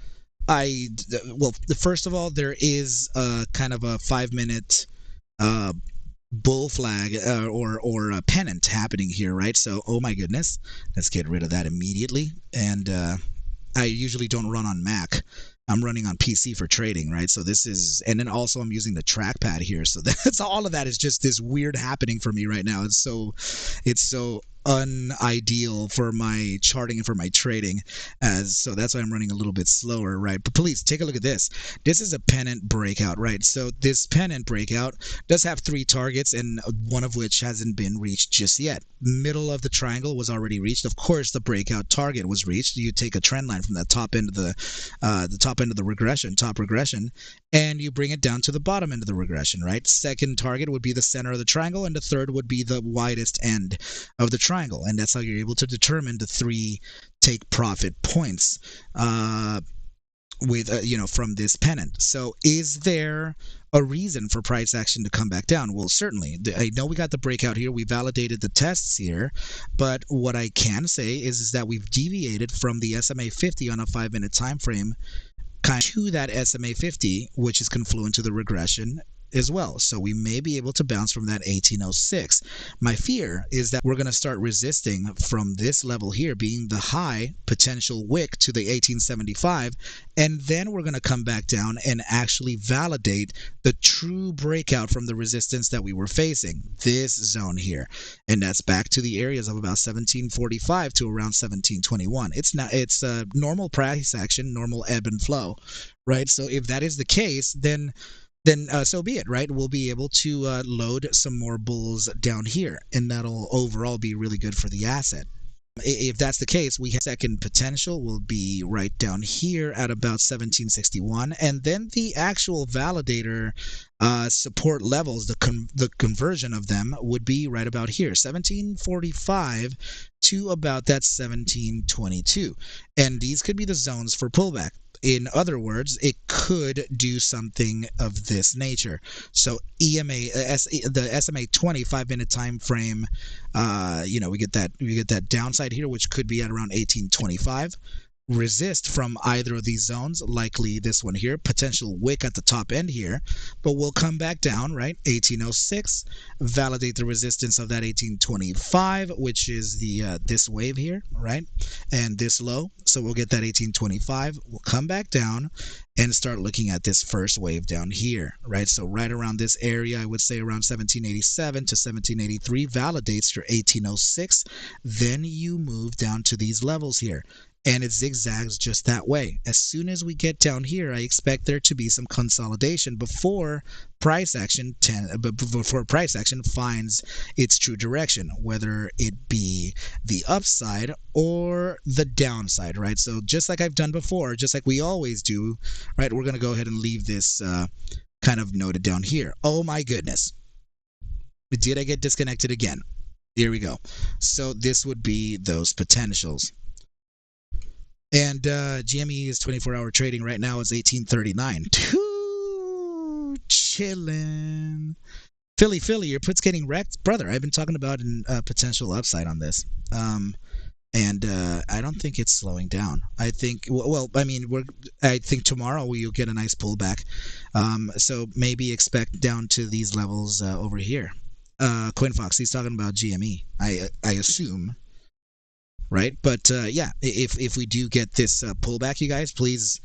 well, first of all, there is a kind of a 5-minute bull flag or a pennant happening here, right? So, oh my goodness, let's get rid of that immediately. And I usually don't run on Mac. I'm running on PC for trading, right? So this is, and then also I'm using the trackpad here. So that's all of that is just this weird happening for me right now. It's so unideal for my charting and for my trading, so that's why I'm running a little bit slower, right? But please take a look at this. This is a pennant breakout, right? So this pennant breakout does have 3 targets, and one of which hasn't been reached just yet. Middle of the triangle was already reached. Of course, the breakout target was reached. You take a trend line from the top end of the top end of the regression, top regression, and you bring it down to the bottom end of the regression, right? Second target would be the center of the triangle, and the third would be the widest end of the triangle, and that's how you're able to determine the 3 take profit points with you know, from this pennant. So is there a reason for price action to come back down? Well, certainly. I know we got the breakout here, we validated the tests here, but what I can say is that we've deviated from the SMA 50 on a 5-minute time frame kind of to that SMA 50, which is confluent to the regression as well. So we may be able to bounce from that 1806. My fear is that we're going to start resisting from this level here, being the high potential wick, to the 1875, and then we're going to come back down and actually validate the true breakout from the resistance that we were facing, this zone here, and that's back to the areas of about 1745 to around 1721. It's a normal price action, normal ebb and flow, right? So if that is the case, then so be it, right? We'll be able to load some more bulls down here, and that'll overall be really good for the asset. If that's the case, we have second potential will be right down here at about 1761, and then the actual validator support levels, the conversion of them would be right about here, 1745 to about that 1722, and these could be the zones for pullback. In other words, it could do something of this nature. So the SMA 25-minute time frame, you know, we get that downside here, which could be at around 1825. Resist from either of these zones, likely this one here, potential wick at the top end here, but we'll come back down, right? 1806, validate the resistance of that 1825, which is the this wave here, right? And this low, so we'll get that 1825. We'll come back down and start looking at this first wave down here, right? So right around this area, I would say around 1787 to 1783 validates your 1806. Then you move down to these levels here, and it zigzags just that way. As soon as we get down here, I expect there to be some consolidation before price action finds its true direction, whether it be the upside or the downside, right? So just like I've done before, just like we always do, right, we're going to go ahead and leave this kind of noted down here. Oh my goodness. Did I get disconnected again? Here we go. So this would be those potentials. And GME is 24-hour trading right now is 1839. chilling. Philly, your put's getting wrecked, brother. I've been talking about a potential upside on this. And I don't think it's slowing down. I think, well, I mean, I think tomorrow you'll get a nice pullback. So maybe expect down to these levels over here. QuinFox, he's talking about GME. I assume, right? But yeah, if we do get this pullback, you guys, please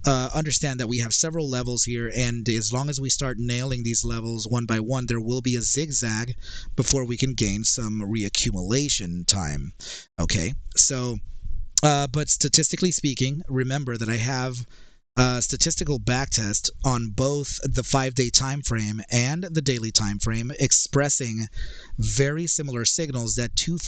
understand that we have several levels here, and as long as we start nailing these levels one by one, there will be a zigzag before we can gain some reaccumulation time. Okay, so but statistically speaking, remember that I have a statistical backtest on both the 5-day time frame and the daily time frame, expressing very similar signals that two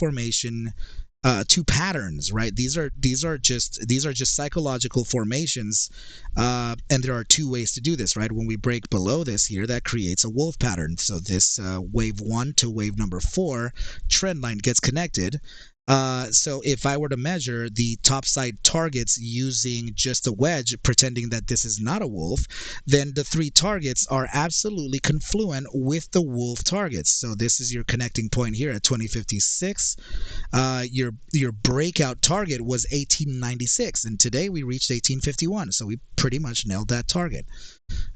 patterns, right? These are just psychological formations, and there are two ways to do this, right? When we break below this here, that creates a wolf pattern. So this wave 1 to wave number 4 trend line gets connected. So if I were to measure the topside targets using just a wedge, pretending that this is not a wolf, then the 3 targets are absolutely confluent with the wolf targets. So this is your connecting point here at 2056. Your breakout target was 1896, and today we reached 1851. So we pretty much nailed that target,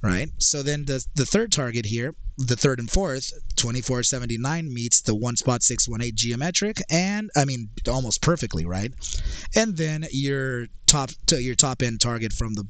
right? So then the third target here, the third and fourth, 2479 meets the 1.618 geometric, and I mean almost perfectly, right? And then your top end target from the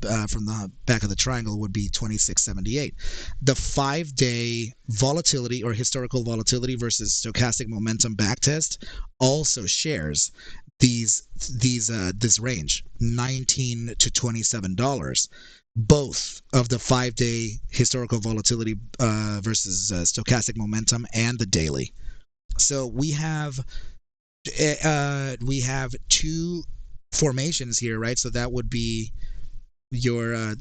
back of the triangle would be 2678. The 5-day volatility or historical volatility versus stochastic momentum backtest also shares this range, $19 to $27. Both of the 5-day historical volatility versus stochastic momentum and the daily. So we have two formations here, right? So that would be your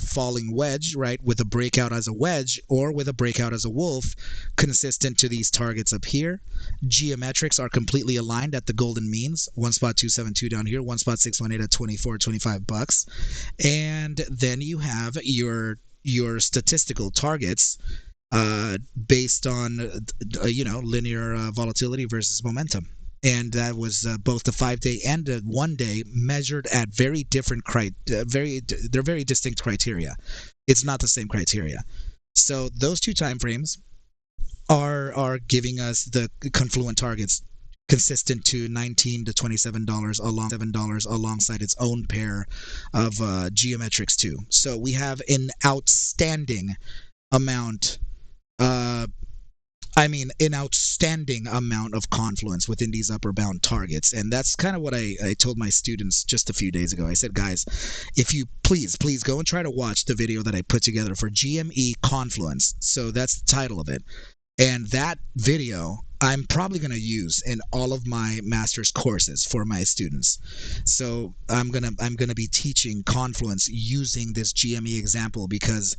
falling wedge, right, with a breakout as a wedge or with a breakout as a wolf, consistent to these targets up here. Geometrics are completely aligned at the golden means, 1.272 down here, 1.618 at $24-25, and then you have your statistical targets based on linear volatility versus momentum. And that was both the 5-day and the 1-day measured at very different they're very distinct criteria. It's not the same criteria. So those two time frames are giving us the confluent targets consistent to $19 to $27 alongside its own pair of geometrics too. So we have an outstanding amount of confluence within these upper bound targets. And that's kind of what I told my students just a few days ago. I said, guys, if you please go and try to watch the video that I put together for GME confluence. So that's the title of it. And that video I'm probably going to use in all of my master's courses for my students. So I'm going to be teaching confluence using this GME example, because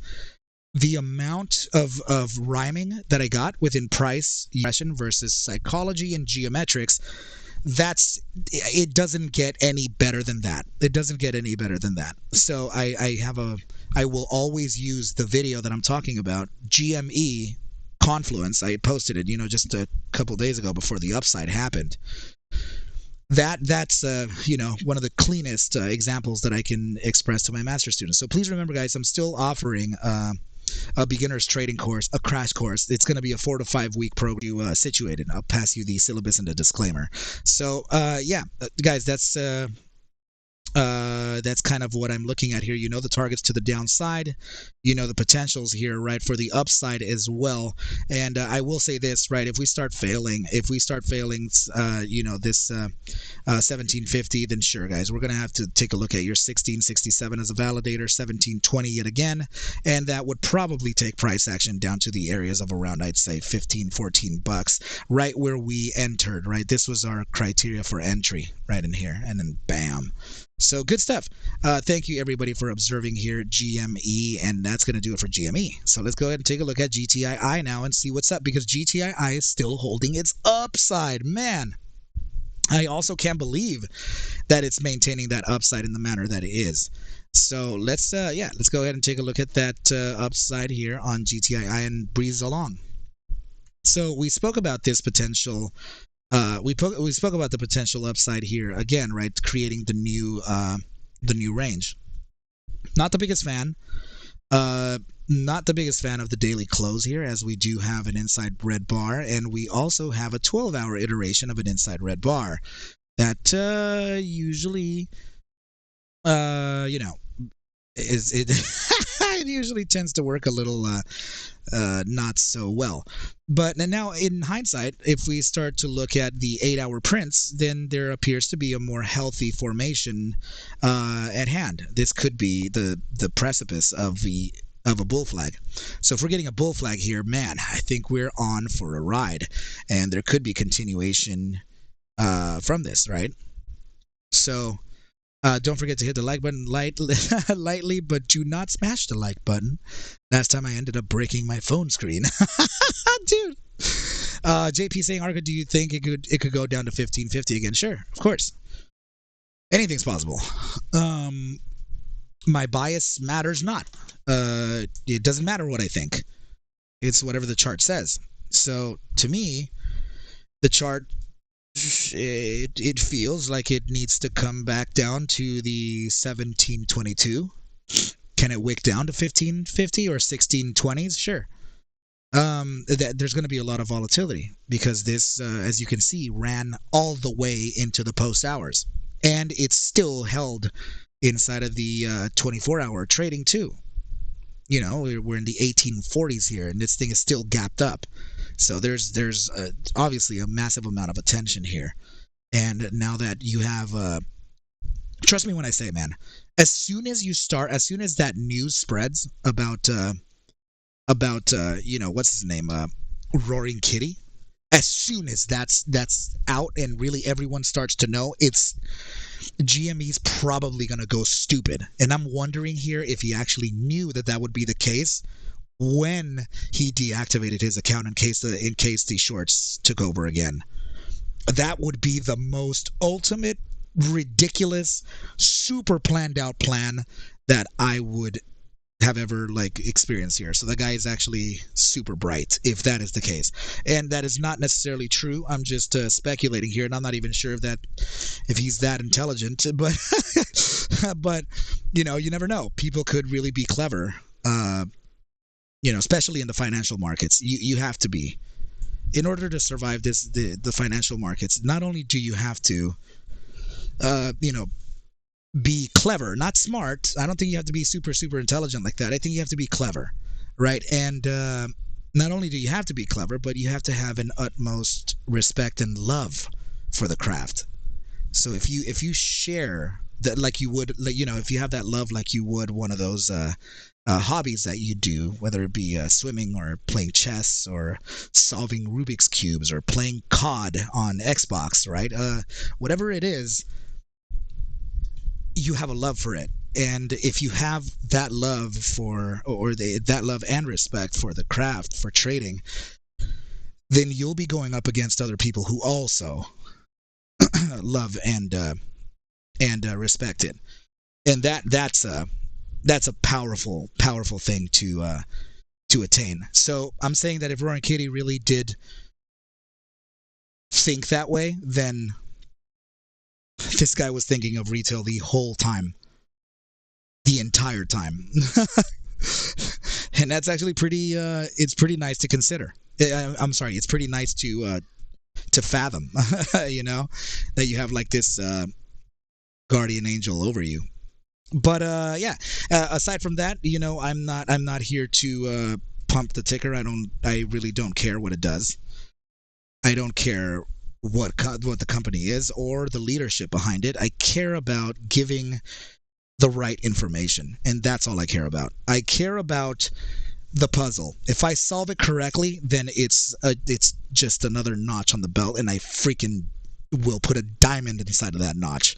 the amount of rhyming that I got within price versus psychology and geometrics, it doesn't get any better than that. It doesn't get any better than that. So I will always use the video that I'm talking about, GME confluence. I posted it, just a couple days ago before the upside happened. That's one of the cleanest examples that I can express to my master students. So please remember, guys, I'm still offering a beginner's trading course, a crash course. It's going to be a 4 to 5 week program situated. I'll pass you the syllabus and the disclaimer. So yeah, guys, that's kind of what I'm looking at here. The targets to the downside, the potentials here, right, for the upside as well. And I will say this, right, if we start failing, this 1750, then sure, guys, we're going to have to take a look at your 1667 as a validator, 1720 yet again, and that would probably take price action down to the areas of around, I'd say, $15-14, right where we entered, right? This was our criteria for entry, right in here, and then bam. So good stuff. Thank you, everybody, for observing here, GME, and that's going to do it for GME. So let's go ahead and take a look at GTII now and see what's up, because GTII is still holding its upside. Man, I also can't believe that it's maintaining that upside in the manner that it is. So let's go ahead and take a look at that upside here on GTII and breeze along. So we spoke about this potential. We spoke about the potential upside here again, right? Creating the new range. Not the biggest fan. Uh, Not the biggest fan of the daily close here, as we do have an inside red bar, and we also have a 12-hour iteration of an inside red bar that usually, you know, is it it usually tends to work a little not so well. But now, in hindsight, if we start to look at the 8-hour prints, then there appears to be a more healthy formation at hand. This could be the precipice of a bull flag. So if we're getting a bull flag here, man, I think we're on for a ride, and there could be continuation from this, right? So don't forget to hit the like button lightly, but do not smash the like button. Last time I ended up breaking my phone screen. Dude. JP saying, ARCa, do you think it could go down to 1550 again? Sure, of course. Anything's possible. My bias matters not. It doesn't matter what I think. It's whatever the chart says. So to me, the chart, it feels like it needs to come back down to the 1722. Can it wick down to 1550 or 1620s? Sure. There's going to be a lot of volatility because this, as you can see, ran all the way into the post hours, and it's still held inside of the 24-hour trading too. You know, we're in the 1840s here, and this thing is still gapped up. So there's obviously a massive amount of attention here. And now that you have, trust me when I say, man, as soon as that news spreads about you know, what's his name, Roaring Kitty, as soon as that's out and really everyone starts to know, it's GME's probably going to go stupid. And I'm wondering here if he actually knew that would be the case when he deactivated his account in case the shorts took over again. That would be the most ultimate, ridiculous, super planned out plan that I would have ever experienced here. So the guy is actually super bright if that is the case, and that is not necessarily true. I'm just speculating here, and I'm not even sure if he's that intelligent, but but you know, you never know. People could really be clever, you know, especially in the financial markets. You have to be, in order to survive the financial markets. Not only do you have to you know, be clever, not smart. I don't think you have to be super intelligent like that. I think you have to be clever, right? And not only do you have to be clever, but you have to have an utmost respect and love for the craft. So if you share that like you would, you know, if you have that love like you would one of those hobbies that you do, whether it be swimming or playing chess or solving Rubik's cubes or playing COD on Xbox, right? Whatever it is, you have a love for it. And if you have that love that love and respect for the craft, for trading, then you'll be going up against other people who also love and respect it. And that's a powerful thing to attain. So I'm saying that if Roaring Kitty really did think that way, then this guy was thinking of retail the whole time, the entire time. And that's actually pretty it's pretty nice to consider. I'm sorry, it's pretty nice to fathom. You know, that you have like this guardian angel over you. But yeah, aside from that, you know, I'm not here to pump the ticker. I really don't care what it does. I don't care what the company is or the leadership behind it. I care about giving the right information, and that's all I care about. I care about the puzzle. If I solve it correctly, then it's just another notch on the belt, and I freaking will put a diamond inside of that notch.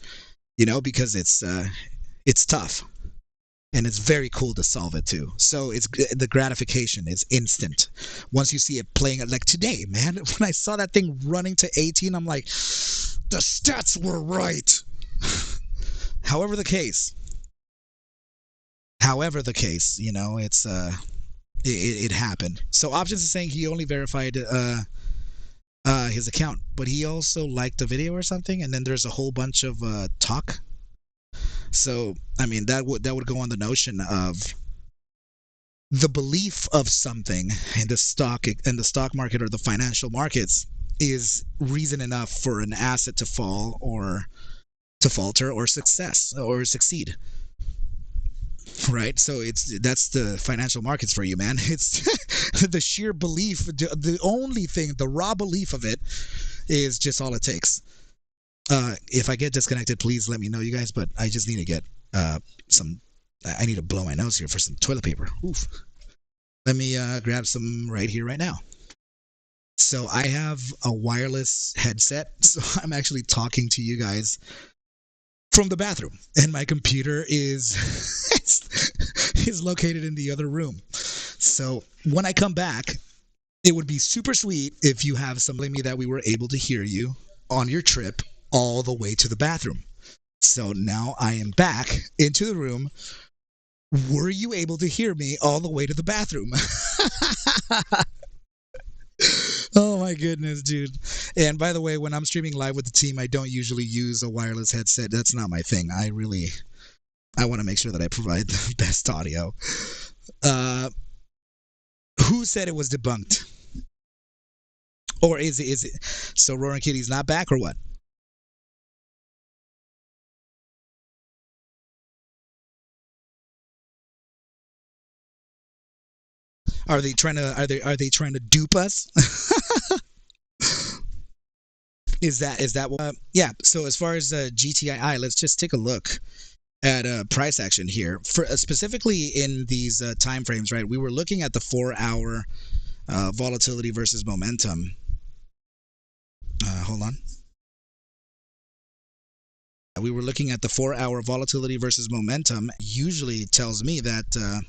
You know, because it's tough, and it's very cool to solve it too. So the gratification is instant once you see it playing. Like today, man, when I saw that thing running to 18, I'm like, the stats were right. However the case, However the case, it happened. So Options is saying he only verified his account, but he also liked a video or something, and then there's a whole bunch of talk. So I mean that would go on the notion of the belief of something in the stock market or the financial markets is reason enough for an asset to fall or to falter or succeed, right? So that's the financial markets for you, man. It's the sheer belief, the only thing, the raw belief of it is just all it takes. If I get disconnected, please let me know, you guys, but I just need to get some I need to blow my nose here for some toilet paper. Oof. Let me grab some right here, right now. So I have a wireless headset, so I'm actually talking to you guys from the bathroom, and my computer is is located in the other room. So when I come back, it would be super sweet if you have somebody me that we were able to hear you on your trip all the way to the bathroom. So now I am back into the room. Were you able to hear me all the way to the bathroom? Oh my goodness, dude. And by the way, when I'm streaming live with the team, I don't usually use a wireless headset. That's not my thing. I want to make sure that I provide the best audio. Who said it was debunked? Or is it so Roaring Kitty's not back or what? Are they trying to trying to dupe us? Is that what, yeah, so as far as GTII, let's just take a look at price action here for specifically in these time frames, right? We were looking at the 4-hour volatility versus momentum. Hold on. We were looking at the 4-hour volatility versus momentum. Usually tells me that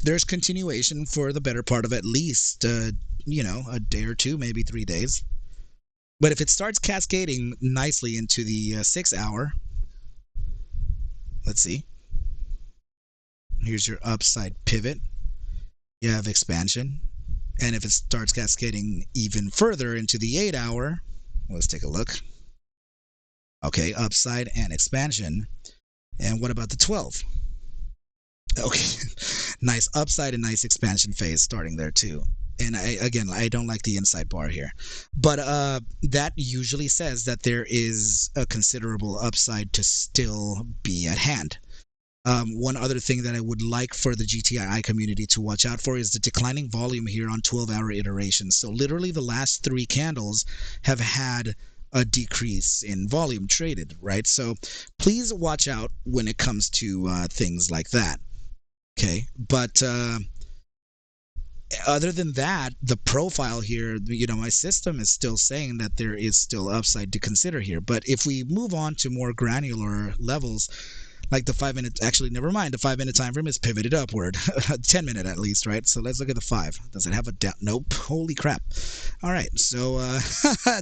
there's continuation for the better part of at least a day or two, maybe 3 days. But if it starts cascading nicely into the 6-hour, let's see. Here's your upside pivot. You have expansion. And if it starts cascading even further into the 8-hour, let's take a look. Okay, upside and expansion. And what about the 12? Okay, nice upside and nice expansion phase starting there too. And I don't like the inside bar here, but that usually says that there is a considerable upside to still be at hand. One other thing that I would like for the GTII community to watch out for is the declining volume here on 12-hour iterations. So literally the last 3 candles have had a decrease in volume traded, right? So please watch out when it comes to things like that. Okay, but other than that, the profile here, my system is still saying that there is still upside to consider here. But if we move on to more granular levels, like the 5-minute, actually, never mind, the 5-minute time frame is pivoted upward, 10-minute at least, right? So let's look at the 5. Does it have a down? Nope. Holy crap. All right, so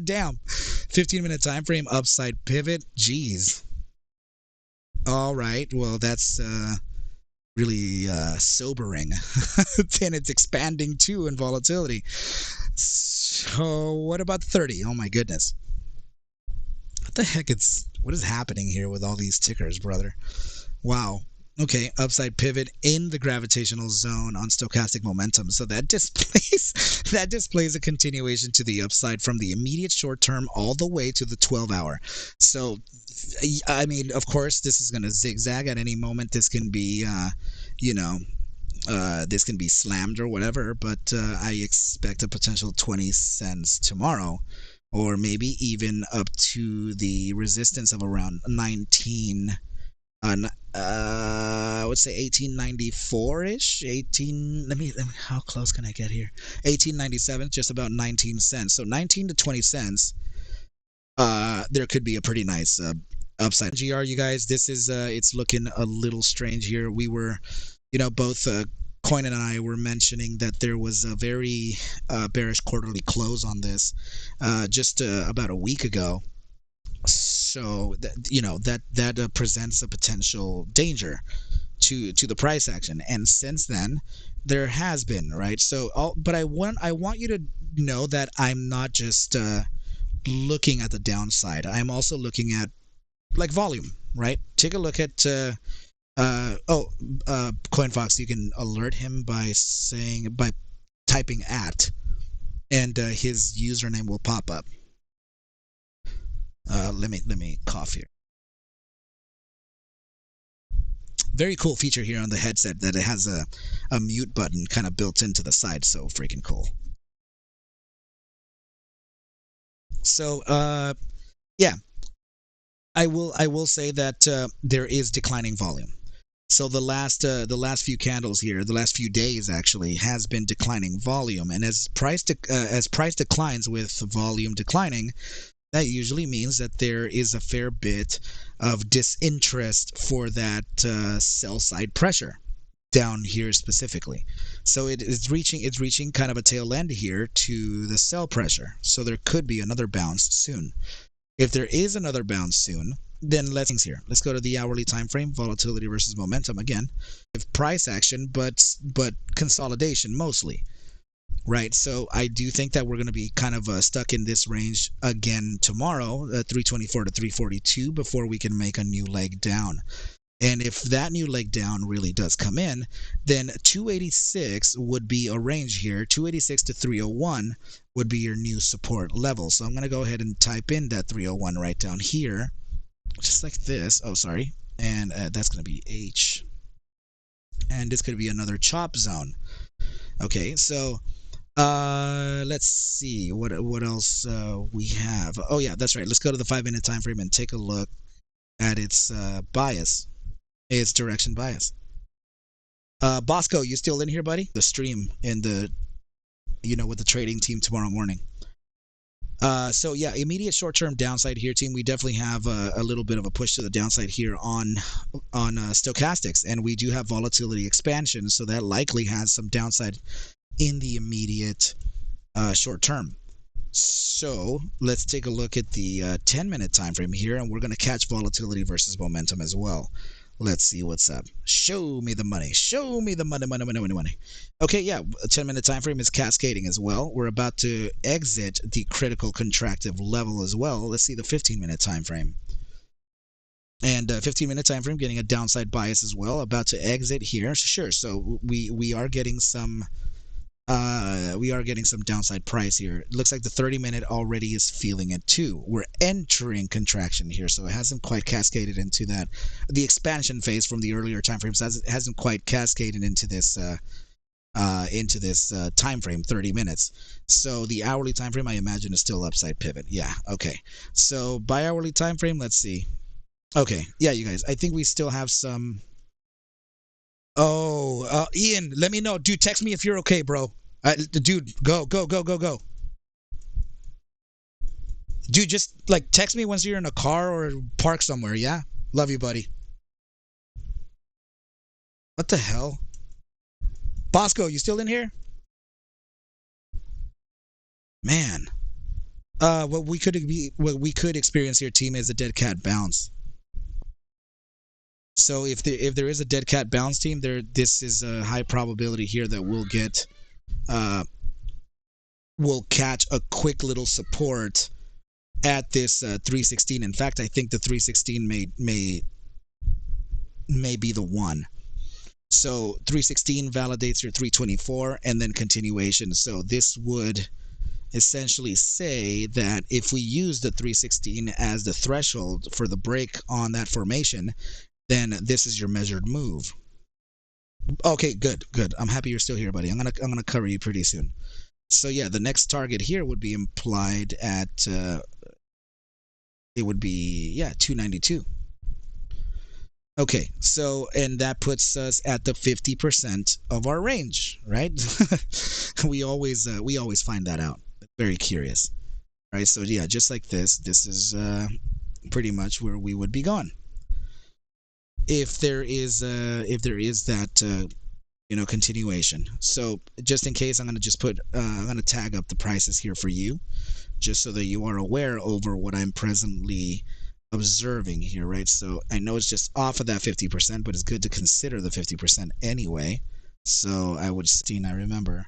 damn, 15-minute time frame, upside pivot. Jeez. All right, well, that's really sobering. And it's expanding too in volatility. So what about the 30? Oh my goodness. What the heck what is happening here with all these tickers, brother? Wow. Okay, upside pivot in the gravitational zone on stochastic momentum. So that displays a continuation to the upside from the immediate short term all the way to the 12-hour. So I mean, of course, this is going to zigzag at any moment. This can be, this can be slammed or whatever, but I expect a potential 20 cents tomorrow, or maybe even up to the resistance of around 19. I would say 1894-ish. Let me. How close can I get here? 1897, just about 19 cents. So 19 to 20 cents. There could be a pretty nice upside. GR, you guys, this is it's looking a little strange here. We were, both Coin and I were mentioning that there was a very bearish quarterly close on this just about a week ago. So that presents a potential danger. to the price action, and since then there has been, right? So but I want you to know that I'm not just looking at the downside. I'm also looking at like volume, right? Take a look at CoinFox. You can alert him by typing at, and his username will pop up. Let me cough here. Very cool feature here on the headset that it has a mute button kind of built into the side. So freaking cool. So yeah, I will say that there is declining volume. So the last few candles here, the last few days actually, has been declining volume, and as price declines with volume declining, that usually means that there is a fair bit of disinterest for that sell side pressure down here specifically. So it's reaching kind of a tail end here to the sell pressure. So there could be another bounce soon. If there is another bounce soon, then let's here. Let's go to the hourly time frame, volatility versus momentum again. If price action, but consolidation mostly. Right, so I do think that we're going to be kind of stuck in this range again tomorrow, 324 to 342, before we can make a new leg down. And if that new leg down really does come in, then 286 would be a range here. 286 to 301 would be your new support level. So I'm going to go ahead and type in that 301 right down here, just like this. Oh, sorry. And that's going to be H. And this could be another chop zone. Okay, so let's see what else we have. Oh yeah, that's right. Let's go to the 5-minute time frame and take a look at its bias, its direction bias. Bosco, you still in here, buddy? The stream in the, with the trading team tomorrow morning. So yeah, immediate short-term downside here, team. We definitely have a little bit of a push to the downside here on stochastics, and we do have volatility expansion, so that likely has some downside in the immediate short term. So let's take a look at the 10-minute time frame here, and we're going to catch volatility versus momentum as well. Let's see what's up. Show me the money. Show me the money. Okay, yeah, a 10-minute time frame is cascading as well. We're about to exit the critical contractive level as well. Let's see the 15-minute time frame. And 15-minute time frame getting a downside bias as well. About to exit here. Sure. So we are getting some downside price here. It looks like the 30-minute already is feeling it too. We're entering contraction here, so it hasn't quite cascaded into that. The expansion phase from the earlier time frames hasn't quite cascaded into this time frame, 30 minutes. So the hourly time frame, I imagine, is still upside pivot. Yeah, okay. So by hourly time frame, let's see. Okay, yeah, you guys, I think we still have some. Oh, Ian, let me know. Dude, text me if you're okay, bro. Dude, go. Dude, just like text me once you're in a car or park somewhere, yeah? Love you, buddy. What the hell? Bosco, you still in here? Man. What we could experience here, team, is a dead cat bounce. So if there is a dead cat bounce, team, this is a high probability here that we'll catch a quick little support at this 316. In fact, I think the 316 may be the one. So 316 validates your 324 and then continuation. So this would essentially say that if we use the 316 as the threshold for the break on that formation, then this is your measured move. Okay, good. I'm happy you're still here, buddy. I'm gonna cover you pretty soon. So yeah, the next target here would be implied at it would be 292. Okay, so and that puts us at the 50% of our range, right? we always find that out. Very curious, right? So yeah, just like this is pretty much where we would be going. If there is that continuation. So just in case, I'm going to just I'm going to tag up the prices here for you, just so that you are aware over what I'm presently observing here, right? So I know it's just off of that 50%, but it's good to consider the 50% anyway. So I would 16, I remember.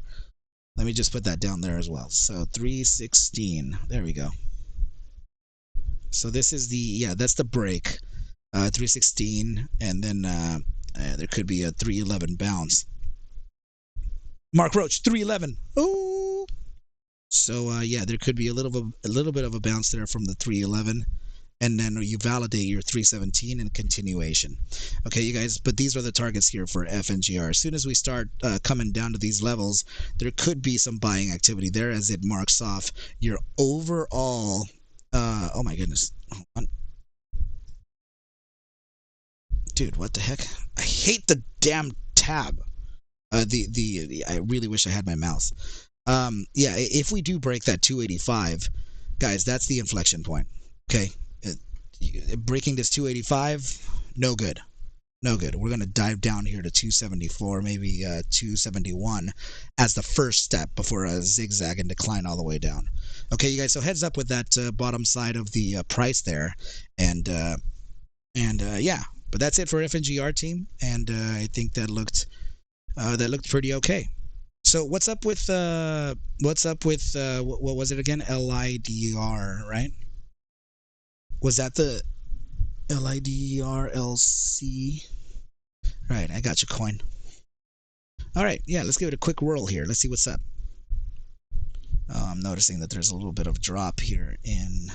Let me just put that down there as well. So 316. There we go. So this is the, yeah, that's the break. 316, and then there could be a 311 bounce. Mark Roach, 311. Oh. So yeah, there could be a little bit of a bounce there from the 311, and then you validate your 317 in continuation. Okay, you guys, but these are the targets here for FNGR. As soon as we start coming down to these levels, there could be some buying activity there as it marks off your overall. Oh my goodness, hold on. Dude, what the heck? I hate the damn tab. I really wish I had my mouse. Yeah, if we do break that 285, guys, that's the inflection point. Okay, breaking this 285, no good, no good. We're gonna dive down here to 274, maybe 271, as the first step before a zigzag and decline all the way down. Okay, you guys. So heads up with that bottom side of the price there, and yeah. But that's it for FNGR team, and I think that looked pretty okay. So what's up with what was it again? LIDR, right? Was that the LIDR LC? Right, I got your coin. All right, yeah, let's give it a quick whirl here. Let's see what's up. I'm noticing that there's a little bit of drop here in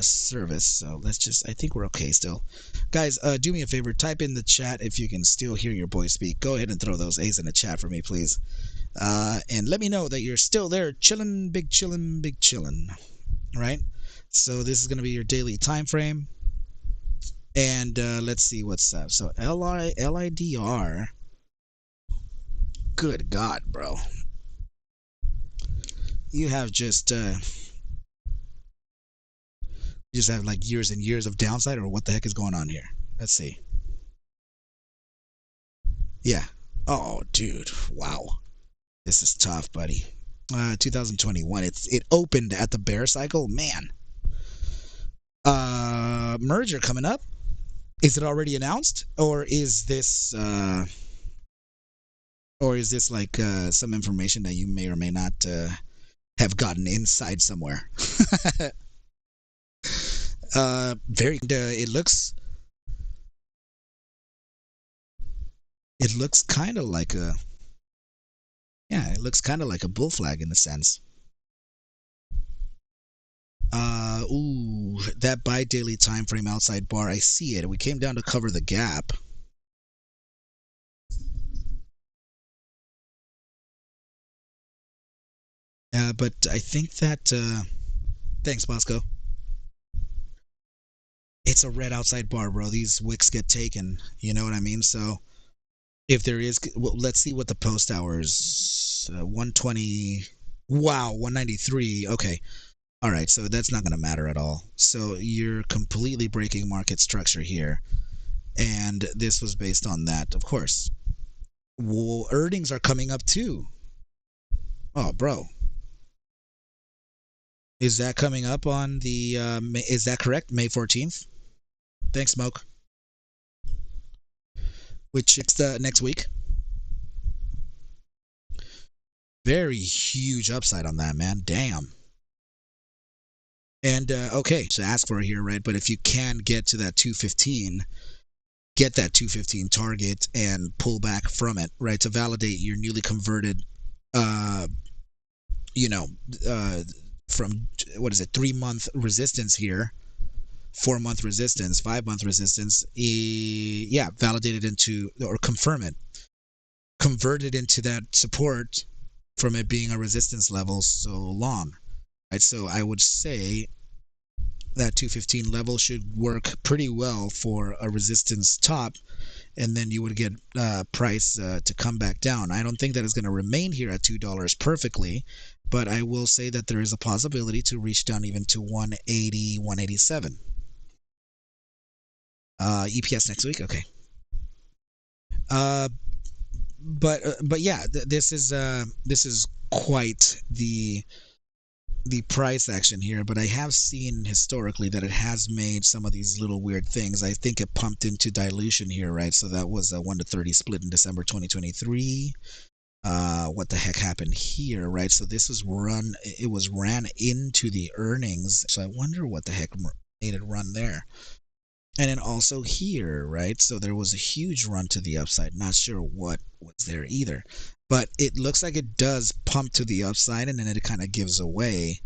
service, so let's just, I think we're okay still. Guys, do me a favor, type in the chat if you can still hear your boy speak. Go ahead and throw those A's in the chat for me, please. And let me know that you're still there, chillin', big chillin', right? So this is going to be your daily time frame, and let's see what's up. So LIDR, good God, bro, you have just have like years and years of downside, or what the heck is going on here? Let's see. Yeah. Oh, dude. Wow. This is tough, buddy. 2021. It opened at the bear cycle, man. Merger coming up. Is it already announced, or is this like some information that you may or may not have gotten inside somewhere? Very. It looks kind of like a. Yeah, it looks kind of like a bull flag in a sense. Ooh, that buy daily time frame outside bar. I see it. We came down to cover the gap. But I think that. Thanks, Bosco. It's a red outside bar, bro. These wicks get taken. You know what I mean? So if there is, well, let's see what the post hours. 120. Wow, 193. Okay. All right, so that's not going to matter at all. So you're completely breaking market structure here. And this was based on that, of course. Well, earnings are coming up too. Oh, bro. Is that coming up on the, is that correct? May 14th? Thanks, Smoke. Which is the next week. Very huge upside on that, man. Damn. And okay, so ask for it here, right? But if you can get to that 215, get that 215 target and pull back from it, right? To validate your newly converted, you know, from what is it, 3-month resistance here, 4-month resistance, 5-month resistance. Yeah, validate it into, or confirm it, convert it into that support from it being a resistance level so long. Right, so I would say that 215 level should work pretty well for a resistance top, and then you would get price to come back down. I don't think that it's going to remain here at $2 perfectly, but I will say that there is a possibility to reach down even to 180, 187. EPS next week, okay. But yeah, this is quite the the price action here, but I have seen historically that it has made some of these little weird things. I think it pumped into dilution here, right? So that was a 1-to-30 split in December 2023. What the heck happened here, right? So this was ran into the earnings. So I wonder what the heck made it run there. And then also here, right? So there was a huge run to the upside. Not sure what was there either. But it looks like it does pump to the upside, and then it kind of gives away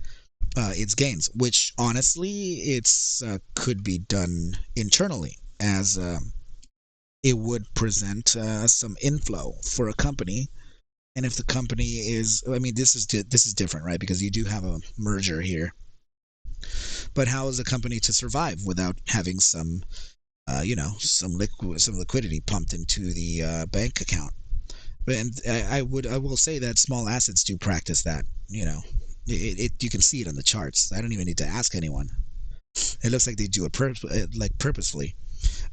its gains, which honestly, it's could be done internally, as it would present some inflow for a company. And if the company is, I mean, this is different, right? Because you do have a merger here. But how is a company to survive without having some, some liquidity pumped into the bank account? And I will say that small assets do practice that. You can see it on the charts. I don't even need to ask anyone. It looks like they do it purposefully.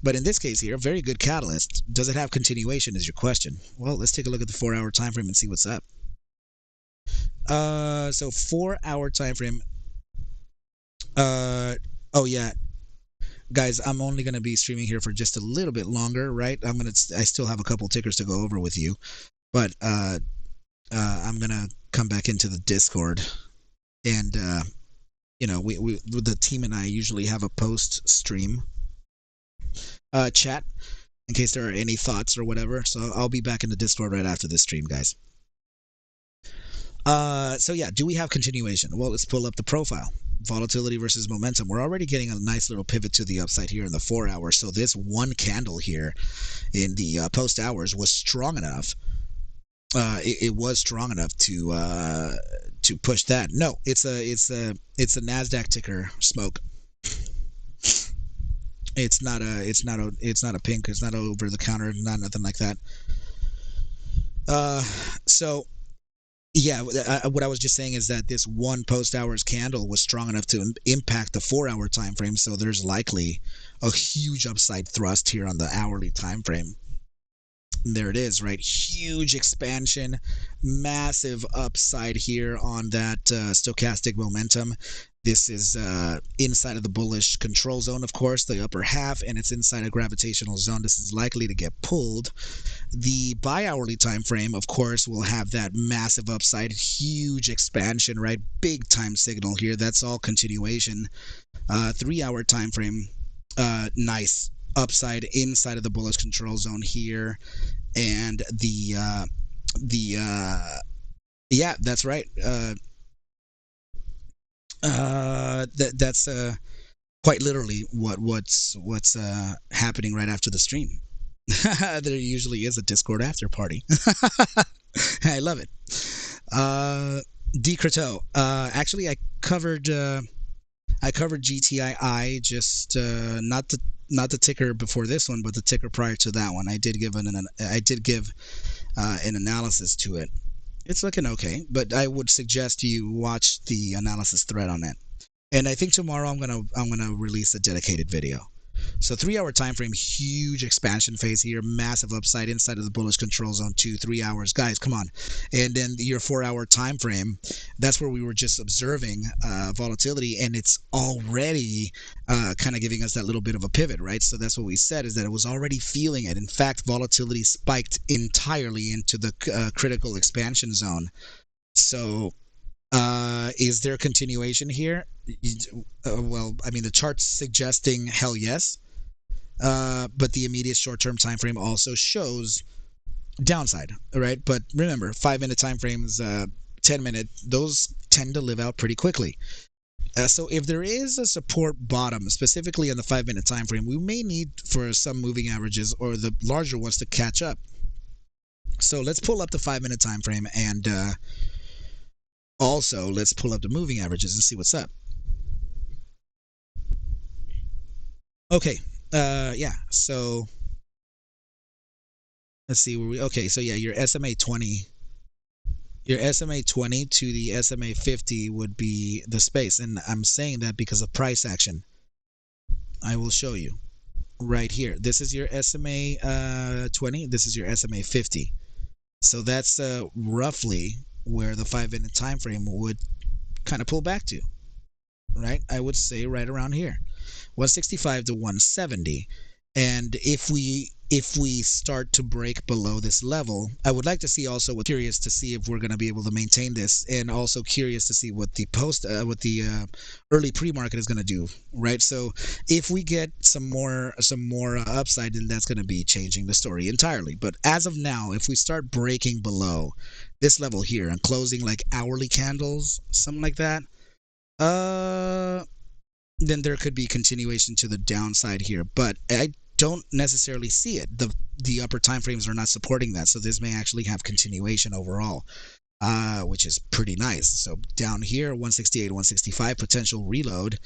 But in this case here, a very good catalyst. Does it have continuation is your question. Well, let's take a look at the 4-hour time frame and see what's up. So 4-hour time frame. Oh yeah, guys, I'm only gonna be streaming here for just a little bit longer, right? I still have a couple tickers to go over with you, but I'm gonna come back into the Discord, and we the team and I usually have a post stream chat in case there are any thoughts or whatever. So I'll be back in the Discord right after this stream, guys. So yeah, do we have continuation? Well, let's pull up the profile. Volatility versus momentum. We're already getting a nice little pivot to the upside here in the 4-hour. So this one candle here in the post hours was strong enough. It was strong enough to push that. No, it's a Nasdaq ticker smoke. It's not a pink. It's not over the counter. Not nothing like that. So. Yeah, what I was just saying is that this one post-hours candle was strong enough to impact the 4-hour time frame, so there's likely a huge upside thrust here on the hourly time frame. And there it is, right? Huge expansion, massive upside here on that stochastic momentum. This is inside of the bullish control zone, of course, the upper half, and it's inside a gravitational zone. This is likely to get pulled. The bi-hourly time frame, of course, will have that massive upside, huge expansion, right? Big time signal here. That's all continuation. 3-hour time frame, nice upside inside of the bullish control zone here, and yeah, that's right. That's quite literally what's happening right after the stream. There usually is a Discord after party. I love it. Decrypto. Actually, I covered GTII, just not the ticker before this one, but the ticker prior to that one. I did give an analysis to it. It's looking okay, but I would suggest you watch the analysis thread on it. And I think tomorrow I'm gonna release a dedicated video. So 3-hour time frame, huge expansion phase here, massive upside inside of the bullish control zone, 2-3 hours, guys, come on. And then your 4-hour time frame, that's where we were just observing volatility, and it's already kind of giving us that little bit of a pivot, right? So that's what we said, is that it was already feeling it. In fact, volatility spiked entirely into the critical expansion zone. So is there continuation here? Well, I mean, the chart's suggesting hell yes, but the immediate short-term time frame also shows downside, right? But remember, 5-minute time frames, 10-minute, those tend to live out pretty quickly. So if there is a support bottom, specifically on the 5-minute time frame, we may need for some moving averages or the larger ones to catch up. So let's pull up the 5-minute time frame, and also let's pull up the moving averages and see what's up. Okay, yeah, so let's see where we, okay, so yeah, your SMA 20 to the SMA 50 would be the space, and I'm saying that because of price action. I will show you right here. This is your SMA 20, this is your SMA 50. So that's roughly where the 5-minute time frame would kind of pull back to, right? I would say right around here, 165 to 170. And if we start to break below this level, I would like to see also, curious to see if we're going to be able to maintain this, and also curious to see what the early pre-market is going to do, right? So if we get some more upside, then that's going to be changing the story entirely. But as of now, if we start breaking below this level here and closing like hourly candles, something like that, then there could be continuation to the downside here, but I don't necessarily see it. The upper time frames are not supporting that, so this may actually have continuation overall, which is pretty nice. So down here, 168, 165 potential reload,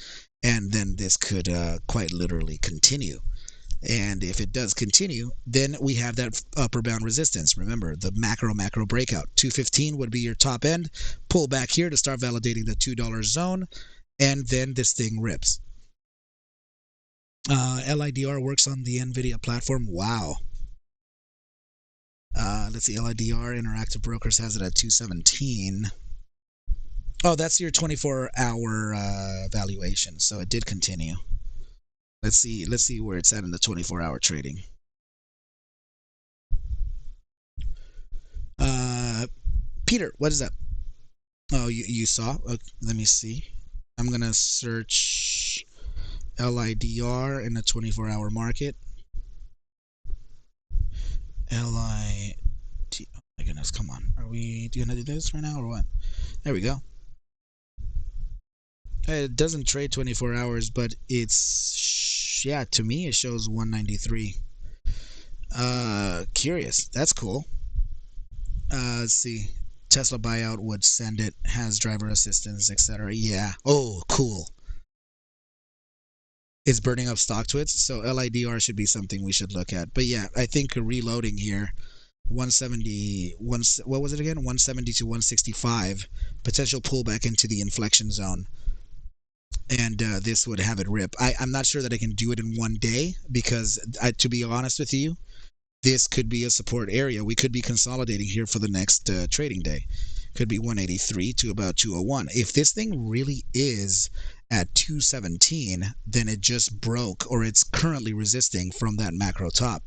and then this could quite literally continue. And if it does continue, then we have that upper bound resistance. Remember, the macro breakout. 215 would be your top end. Pull back here to start validating the $2 zone, and then this thing rips. LIDR works on the NVIDIA platform. Wow. Let's see. LIDR Interactive Brokers has it at 217. Oh, that's your 24-hour valuation. So it did continue. Let's see where it's at in the 24-hour trading. Peter, what is that? Oh, you saw? Let me see. I'm gonna search LIDR in the 24-hour market. LID. Oh my goodness, come on. Are we gonna do this right now or what? There we go. It doesn't trade 24 hours, but it's, yeah, to me it shows 193. Curious. That's cool. Let's see. Tesla buyout would send it, has driver assistance, etc. Yeah. Oh, cool. It's burning up stock twits, so LIDR should be something we should look at. But yeah, I think reloading here, 170, what was it again? 170 to 165, potential pullback into the inflection zone. And this would have it rip. I'm not sure that I can do it in one day because, to be honest with you, this could be a support area. We could be consolidating here for the next trading day. Could be 183 to about 201. If this thing really is at 217, then it just broke, or it's currently resisting from that macro top.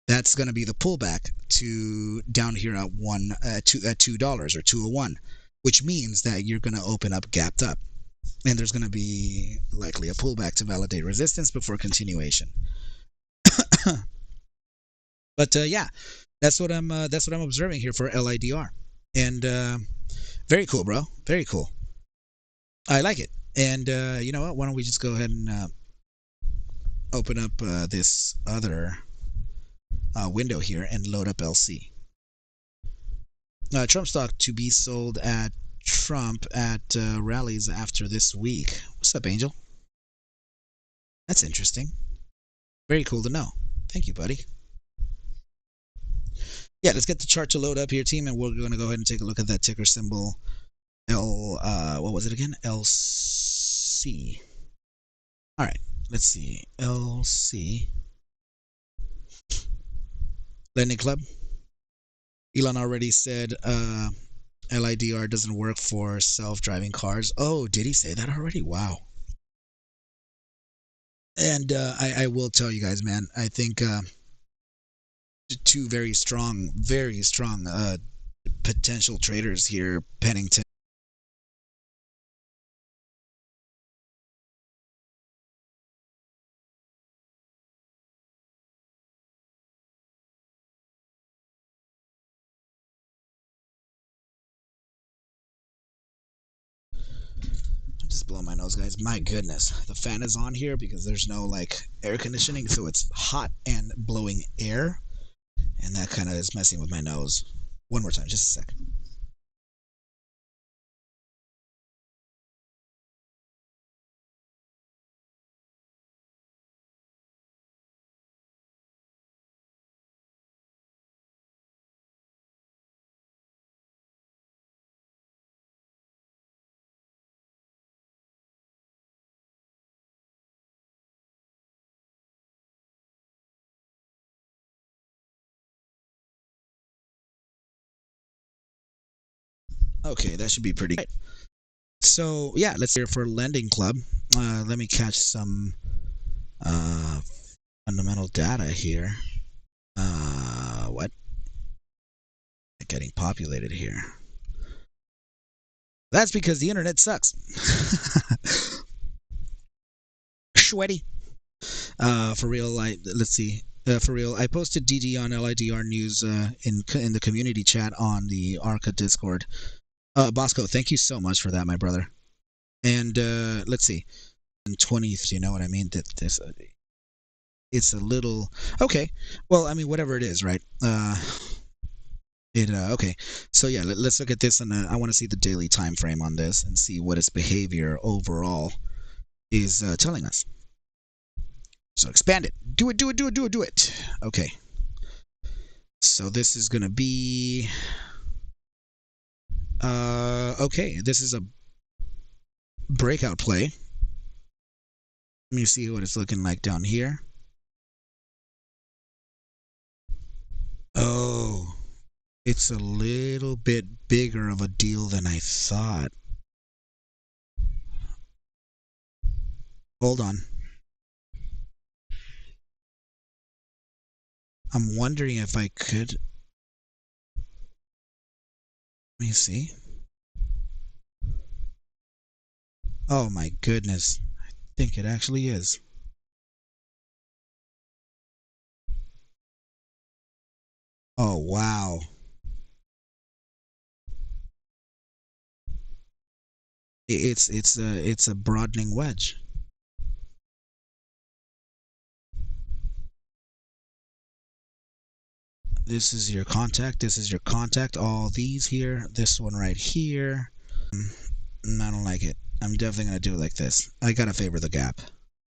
That's going to be the pullback to down here at $2 or 201, which means that you're going to open up gapped up, and there's going to be likely a pullback to validate resistance before continuation. But yeah, that's what I'm observing here for LIDR, and very cool, bro. Very cool. I like it. And you know what? Why don't we just go ahead and open up this other window here and load up LC. Trump stock to be sold at Trump at rallies after this week. What's up, Angel? That's interesting. Very cool to know. Thank you, buddy. Yeah, let's get the chart to load up here, team, and we're going to go ahead and take a look at that ticker symbol what was it again? LC. All right, let's see. LC. Lending Club. Elon already said LIDR doesn't work for self-driving cars. Oh, did he say that already? Wow. And I will tell you guys, man, I think two very strong potential traders here, Pennington. Just blow my nose, guys. My goodness. The fan is on here because there's no like air conditioning, so it's hot and blowing air, and that kind of is messing with my nose. One more time, just a sec. Okay, that should be pretty good. So yeah, let's hear for Lending Club. Let me catch some fundamental data here. What? Getting populated here. That's because the internet sucks. Sweaty. For real, let's see. For real, I posted DD on LIDR news in the community chat on the ARCa Discord. Bosco, thank you so much for that, my brother. And let's see. And 20th, you know what I mean? That this it's a little okay. Well, I mean, whatever it is, right? Okay. So yeah, let's look at this, and I want to see the daily time frame on this and see what its behavior overall is telling us. So expand it. Do it. Do it. Do it. Do it. Do it. Okay. So this is gonna be okay. This is a breakout play. Let me see what it's looking like down here. Oh, it's a little bit bigger of a deal than I thought. Hold on. I'm wondering if I could. Let me see. Oh my goodness. I think it actually is. Oh wow. It's a broadening wedge. This is your contact. This is your contact. All these here. This one right here. I don't like it. I'm definitely gonna do it like this. I gotta favor the gap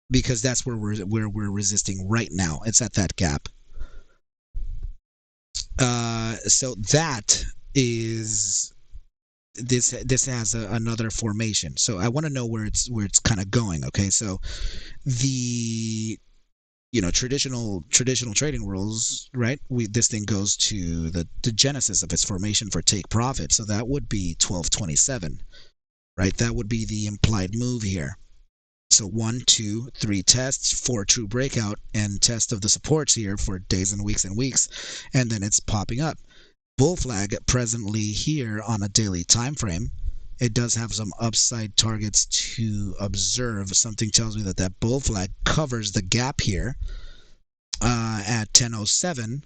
because that's where we're resisting right now. It's at that gap. So that is this has another formation. So I want to know where it's kind of going. Okay, so the traditional trading rules, right? This thing goes to the genesis of its formation for take profit. So that would be 1227, right? That would be the implied move here. So 1, 2, 3 tests, 4 true breakout, and test of the supports here for days and weeks, and then it's popping up. Bull flag presently here on a daily time frame. It does have some upside targets to observe. Something tells me that that bull flag covers the gap here at 10:07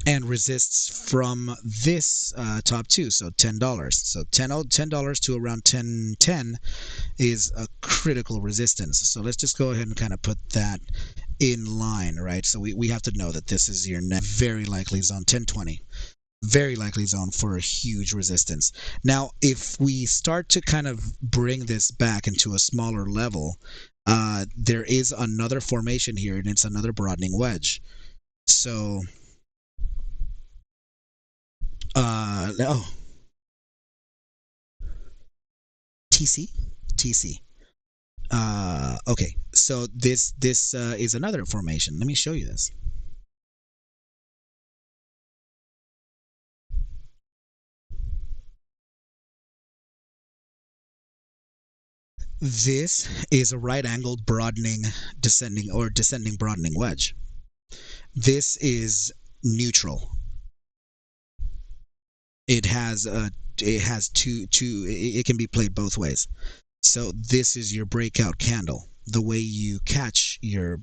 and resists from this top two, so $10. So $10 to around 10.10 is a critical resistance. So let's just go ahead and kind of put that in line, right? So we have to know that this is your very likely zone, 1020. Very likely zone for a huge resistance. Now, if we start to kind of bring this back into a smaller level, there is another formation here, and it's another broadening wedge. So, oh, TC. Okay, so this is another formation. Let me show you this. This is a right-angled broadening descending broadening wedge. This is neutral. It has it can be played both ways. So this is your breakout candle. The way you catch your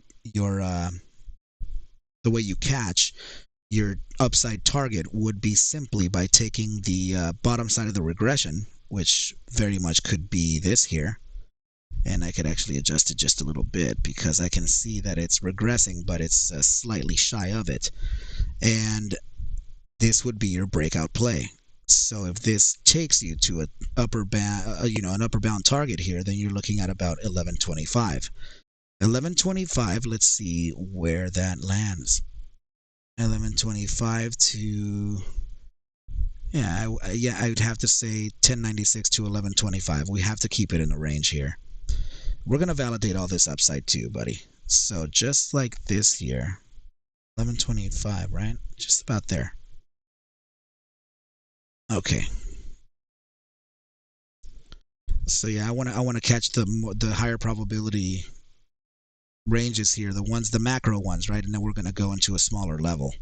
upside target would be simply by taking the bottom side of the regression, which very much could be this here. And I could actually adjust it just a little bit because I can see that it's regressing, but it's slightly shy of it. And this would be your breakout play. So if this takes you to an upper bound target here, then you're looking at about 1125. 1125. Let's see where that lands. 1125 to I would have to say 1096 to 1125. We have to keep it in a range here. We're going to validate all this upside too, buddy. So just like this here, 1125, right? Just about there. Okay. So yeah, I want to catch the higher probability ranges here, the macro ones, right? And then we're going to go into a smaller level.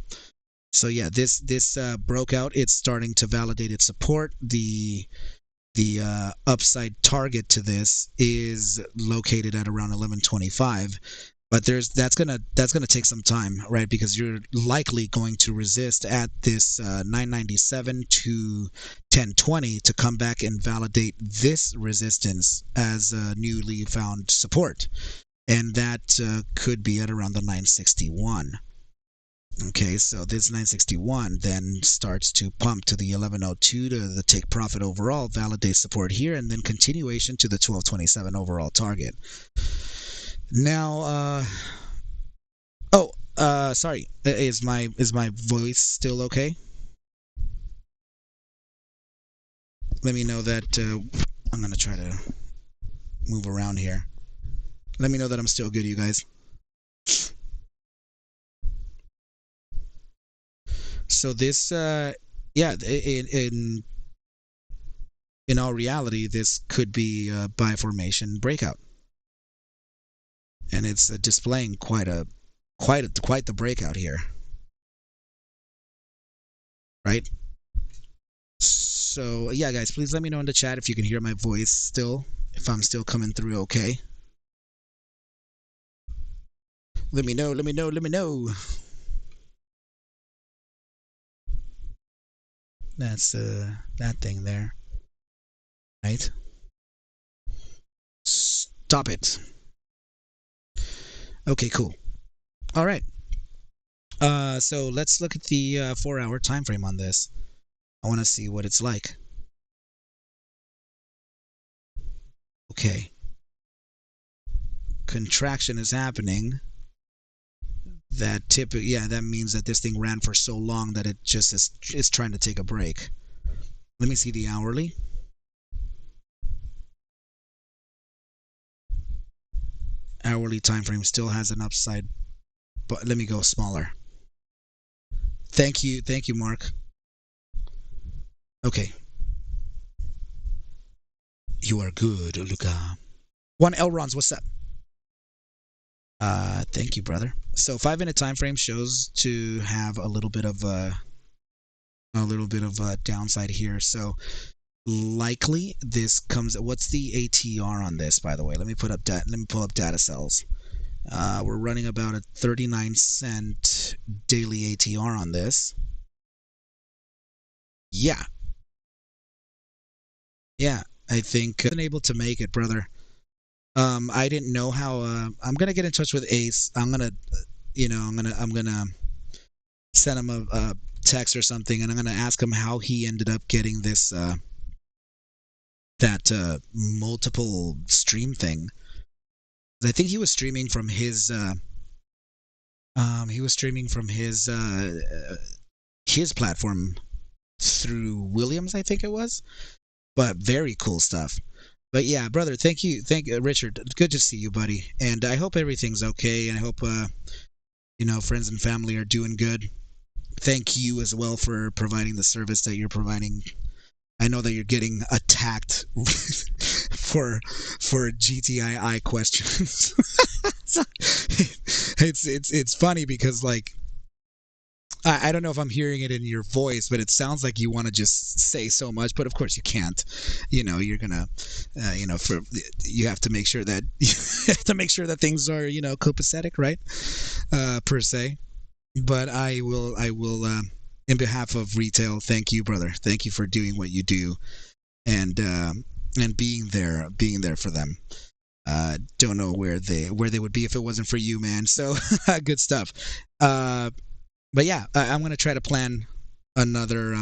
So yeah, this broke out. It's starting to validate its support. The upside target to this is located at around 1125, but that's gonna take some time, right? Because you're likely going to resist at this 997 to 1020 to come back and validate this resistance as a newly found support, and that could be at around the 961. Okay, so this 961 then starts to pump to the 1102 to the take profit overall, validate support here, and then continuation to the 1227 overall target. Now, sorry, is my voice still okay? Let me know that I'm gonna try to move around here. Let me know that I'm still good, you guys. So this, yeah, in all reality, this could be a buy formation breakout, and it's displaying quite the breakout here, right? So yeah, guys, please let me know in the chat if you can hear my voice still, if I'm still coming through okay. Let me know. Let me know. Let me know. That's that thing there, right? Stop it. Okay, cool. All right. So let's look at the 4-hour time frame on this. I want to see what it's like. Okay. Contraction is happening. That means that this thing ran for so long that it just is trying to take a break. Let me see the hourly. Hourly time frame still has an upside, but let me go smaller. Thank you, Mark. Okay. You are good, Luca. One Elrons, what's up? Thank you, brother. So 5-minute time frame shows to have a little bit of a downside here. So likely this comes. What's the ATR on this, by the way? Let me pull up data cells. We're running about a 39-cent daily ATR on this. Yeah, I think I've been able to make it, brother. I didn't know how. I'm gonna get in touch with Ace. I'm gonna send him a text or something, and I'm gonna ask him how he ended up getting this that multiple stream thing. I think he was streaming from his his platform through Williams, I think it was. But very cool stuff. But yeah, brother, thank you, Richard. Good to see you, buddy. And I hope everything's okay, and I hope friends and family are doing good. Thank you as well for providing the service that you're providing. I know that you're getting attacked for GTII questions. It's funny because like I don't know if I'm hearing it in your voice, but it sounds like you want to just say so much, but of course you can't. You're gonna, you have to make sure that things are copacetic, right? Per se. But I will, in behalf of retail, thank you, brother. Thank you for doing what you do, and being there for them. Don't know where they would be if it wasn't for you, man. So good stuff. But yeah, I'm gonna try to plan another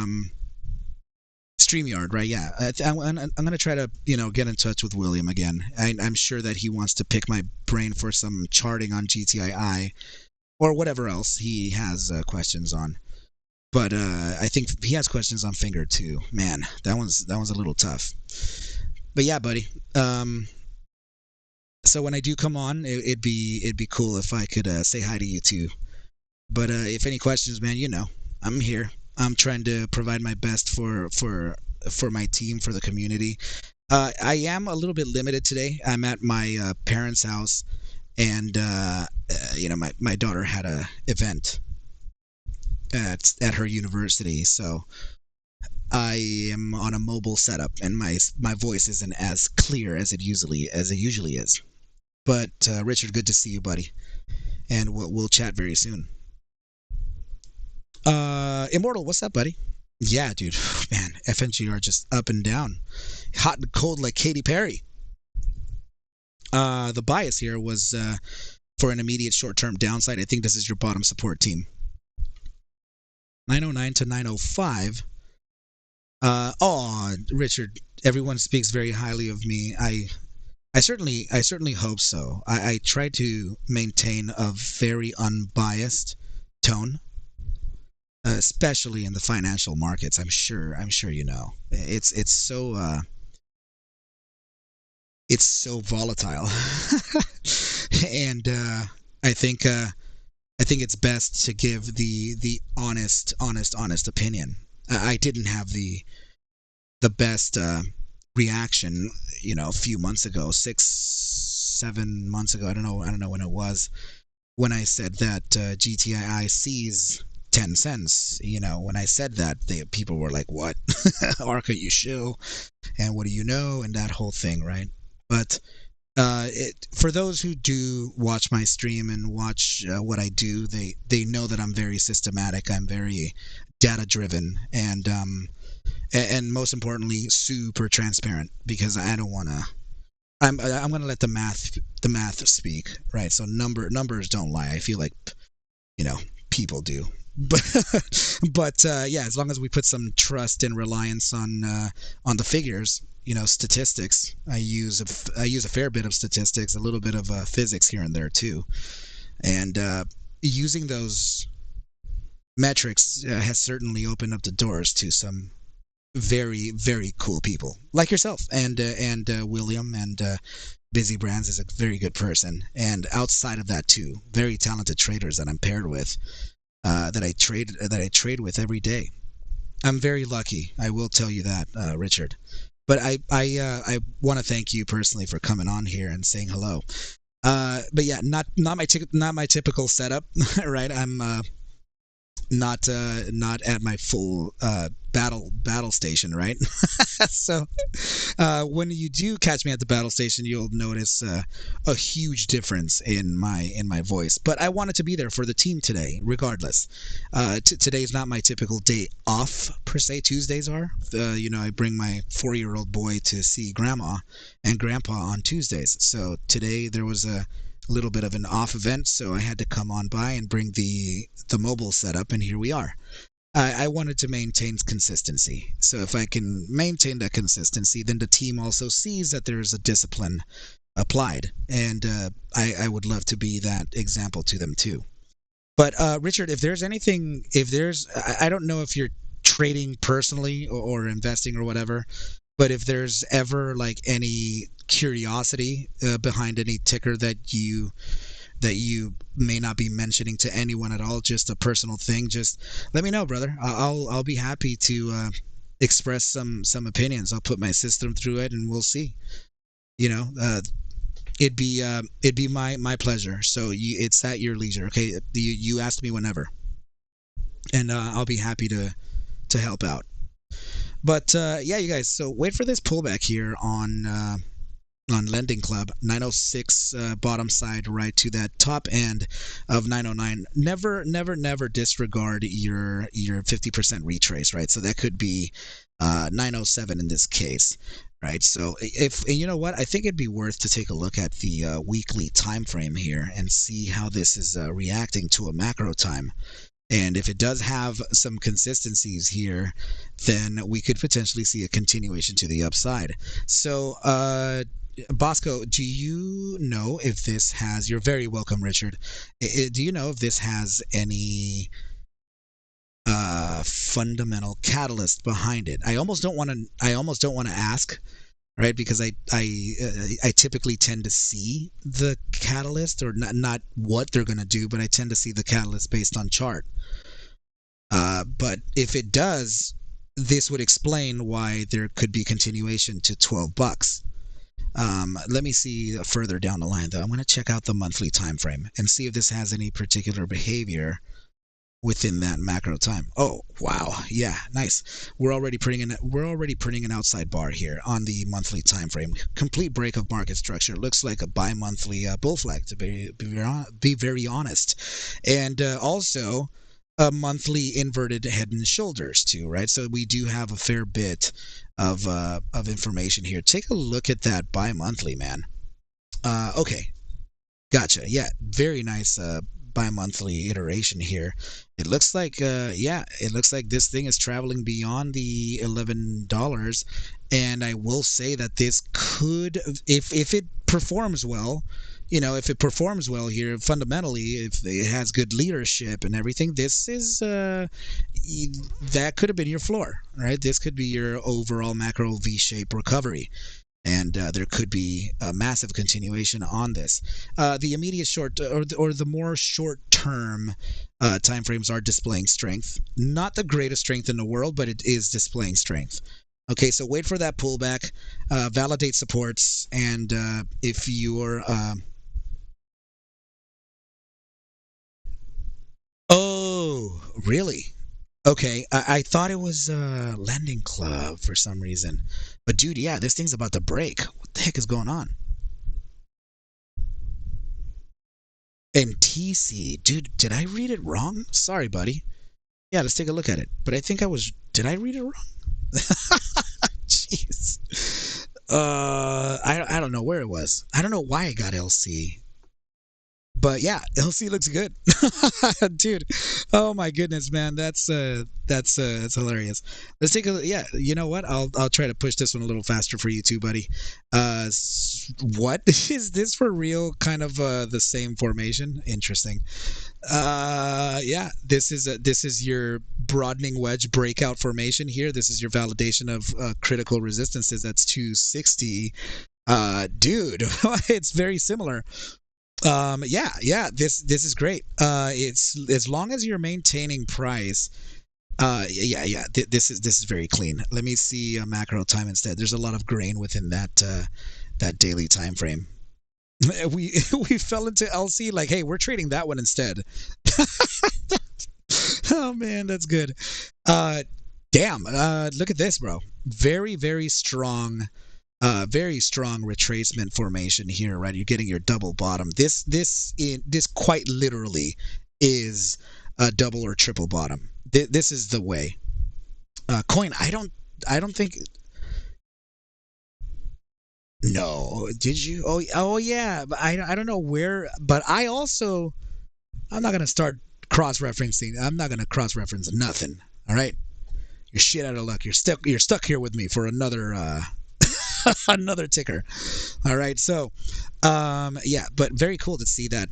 StreamYard, right? Yeah, I'm gonna try to get in touch with William again. I'm sure that he wants to pick my brain for some charting on GTII or whatever else he has questions on. But I think he has questions on Finger too. Man, that one's a little tough. But yeah, buddy. So when I do come on, it'd be cool if I could say hi to you too. But if any questions, man, I'm here. I'm trying to provide my best for my team, for the community. I am a little bit limited today. I'm at my parents' house, and my daughter had a event at her university, so I am on a mobile setup, and my voice isn't as clear as it usually is. But Richard, good to see you, buddy, and we'll chat very soon. Immortal, what's up, buddy? Yeah, dude, man, FNGR just up and down, hot and cold like Katy Perry. The bias here was for an immediate short-term downside. I think this is your bottom support team. 909 to 905. Richard, everyone speaks very highly of me. I certainly hope so. I try to maintain a very unbiased tone, especially in the financial markets. I'm sure you know. It's so volatile, and I think it's best to give the honest opinion. I didn't have the best reaction, a few months ago, 6, 7 months ago. I don't know when it was, when I said that GTII sees 10 cents. When I said that, people were like, "What, ARCa, you shill, and what do you know?" and that whole thing, right? But for those who do watch my stream and watch what I do, they know that I'm very systematic. I'm very data driven, and most importantly, super transparent, because I don't want to. I'm going to let the math speak, right? So numbers don't lie. I feel like you know people do, but yeah, as long as we put some trust and reliance on the figures, statistics. I use a fair bit of statistics, a little bit of physics here and there too, and using those metrics has certainly opened up the doors to some very, very cool people like yourself, and William, and Busy Brands is a very good person, and outside of that too, very talented traders that I'm paired with, that I trade with every day. I'm very lucky, I will tell you that, Richard. But I want to thank you personally for coming on here and saying hello. But yeah, not my typical setup, right? I'm not at my full battle station, right? So when you do catch me at the battle station, you'll notice a huge difference in my voice. But I wanted to be there for the team today, regardless. Today's not my typical day off per se. Tuesdays are. I bring my 4-year-old boy to see grandma and grandpa on Tuesdays. So today there was a little bit of an off event, so I had to come on by and bring the mobile setup, and here we are. I wanted to maintain consistency. So if I can maintain that consistency, then the team also sees that there's a discipline applied, and I would love to be that example to them too. But Richard, if there's, I don't know if you're trading personally, or investing or whatever, but if there's ever like any curiosity behind any ticker that you may not be mentioning to anyone at all, just a personal thing, just let me know, brother. I'll be happy to express some opinions. I'll put my system through it, and we'll see. You know, it'd be my pleasure. So it's at your leisure. Okay, you asked me whenever, and I'll be happy to help out. But yeah, you guys. So wait for this pullback here on Lending Club, 906, bottom side right to that top end of 909. Never disregard your 50% retrace, right? So that could be 907 in this case, right? So if you know what, I think it'd be worth to take a look at the weekly time frame here and see how this is reacting to a macro time. And if it does have some consistencies here, then we could potentially see a continuation to the upside. So, Bosco, do you know if this has? You're very welcome, Richard. Do you know if this has any fundamental catalyst behind it? I almost don't want to. I almost don't want to ask, right? Because I typically tend to see the catalyst, or not what they're going to do, but I tend to see the catalyst based on chart. But if it does, this would explain why there could be continuation to $12. Let me see further down the line, though. I'm going to check out the monthly time frame and see if this has any particular behavior within that macro time. Oh, wow. Yeah, nice. We're already putting an outside bar here on the monthly time frame. Complete break of market structure. Looks like a bi-monthly bull flag, to be very honest. And also a monthly inverted head and shoulders too, right? So we do have a fair bit of information here. Take a look at that bi-monthly, man. Okay, gotcha. Yeah, very nice bi-monthly iteration here. It looks like it looks like this thing is traveling beyond the $11, and I will say that this could, if it performs well, if it performs well here fundamentally, if it has good leadership and everything, this is that could have been your floor, right? This could be your overall macro V-shape recovery, and there could be a massive continuation on this. The immediate short or the more short-term time frames are displaying strength. Not the greatest strength in the world, but it is displaying strength. Okay, so wait for that pullback, validate supports, and if you're oh, really? Okay, I thought it was Landing Club for some reason. But dude, yeah, this thing's about to break. What the heck is going on? And TC, dude, did I read it wrong? Sorry, buddy. Yeah, let's take a look at it. But I think I was. Did I read it wrong? Jeez. I don't know where it was. I don't know why I got LC. But yeah, LC looks good, dude. Oh my goodness, man, that's hilarious. Let's take a yeah. You know what? I'll try to push this one a little faster for you too, buddy. What is this for real? Kind of the same formation. Interesting. Yeah, this is your broadening wedge breakout formation here. This is your validation of critical resistances. That's 260. Dude, it's very similar. Yeah, this is great. It's as long as you're maintaining price. Yeah. This is very clean. Let me see macro time instead. There's a lot of grain within that daily time frame. We we fell into LC like, hey, we're trading that one instead. Oh man, that's good. Uh, Damn. Look at this, bro. Very strong. Very strong retracement formation here, right? You're getting your double bottom. This quite literally is a double or triple bottom. This is the way. Coin. I don't think. No, did you? Oh yeah. But I don't know where. But I also I'm not gonna start cross-referencing. I'm not gonna cross-reference nothing. All right. You're shit out of luck. You're stuck here with me for another another ticker. All right, so yeah, but very cool to see that.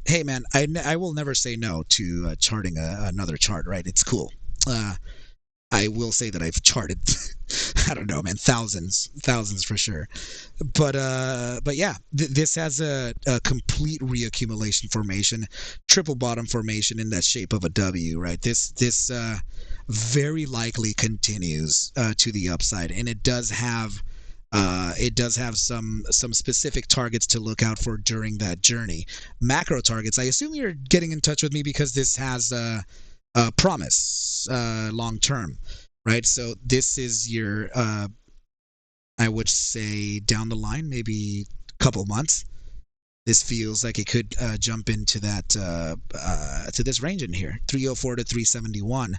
Hey man, I will never say no to charting another chart, right? It's cool. I will say that I've charted I don't know, man, thousands for sure. But yeah, this has a complete reaccumulation formation, triple bottom formation in that shape of a W, right? This very likely continues to the upside, and it does have some specific targets to look out for during that journey. Macro targets. I assume you're getting in touch with me because this has a promise long term, right? So this is your, I would say, down the line, maybe a couple months. This feels like it could jump into that to this range in here, 304 to 371.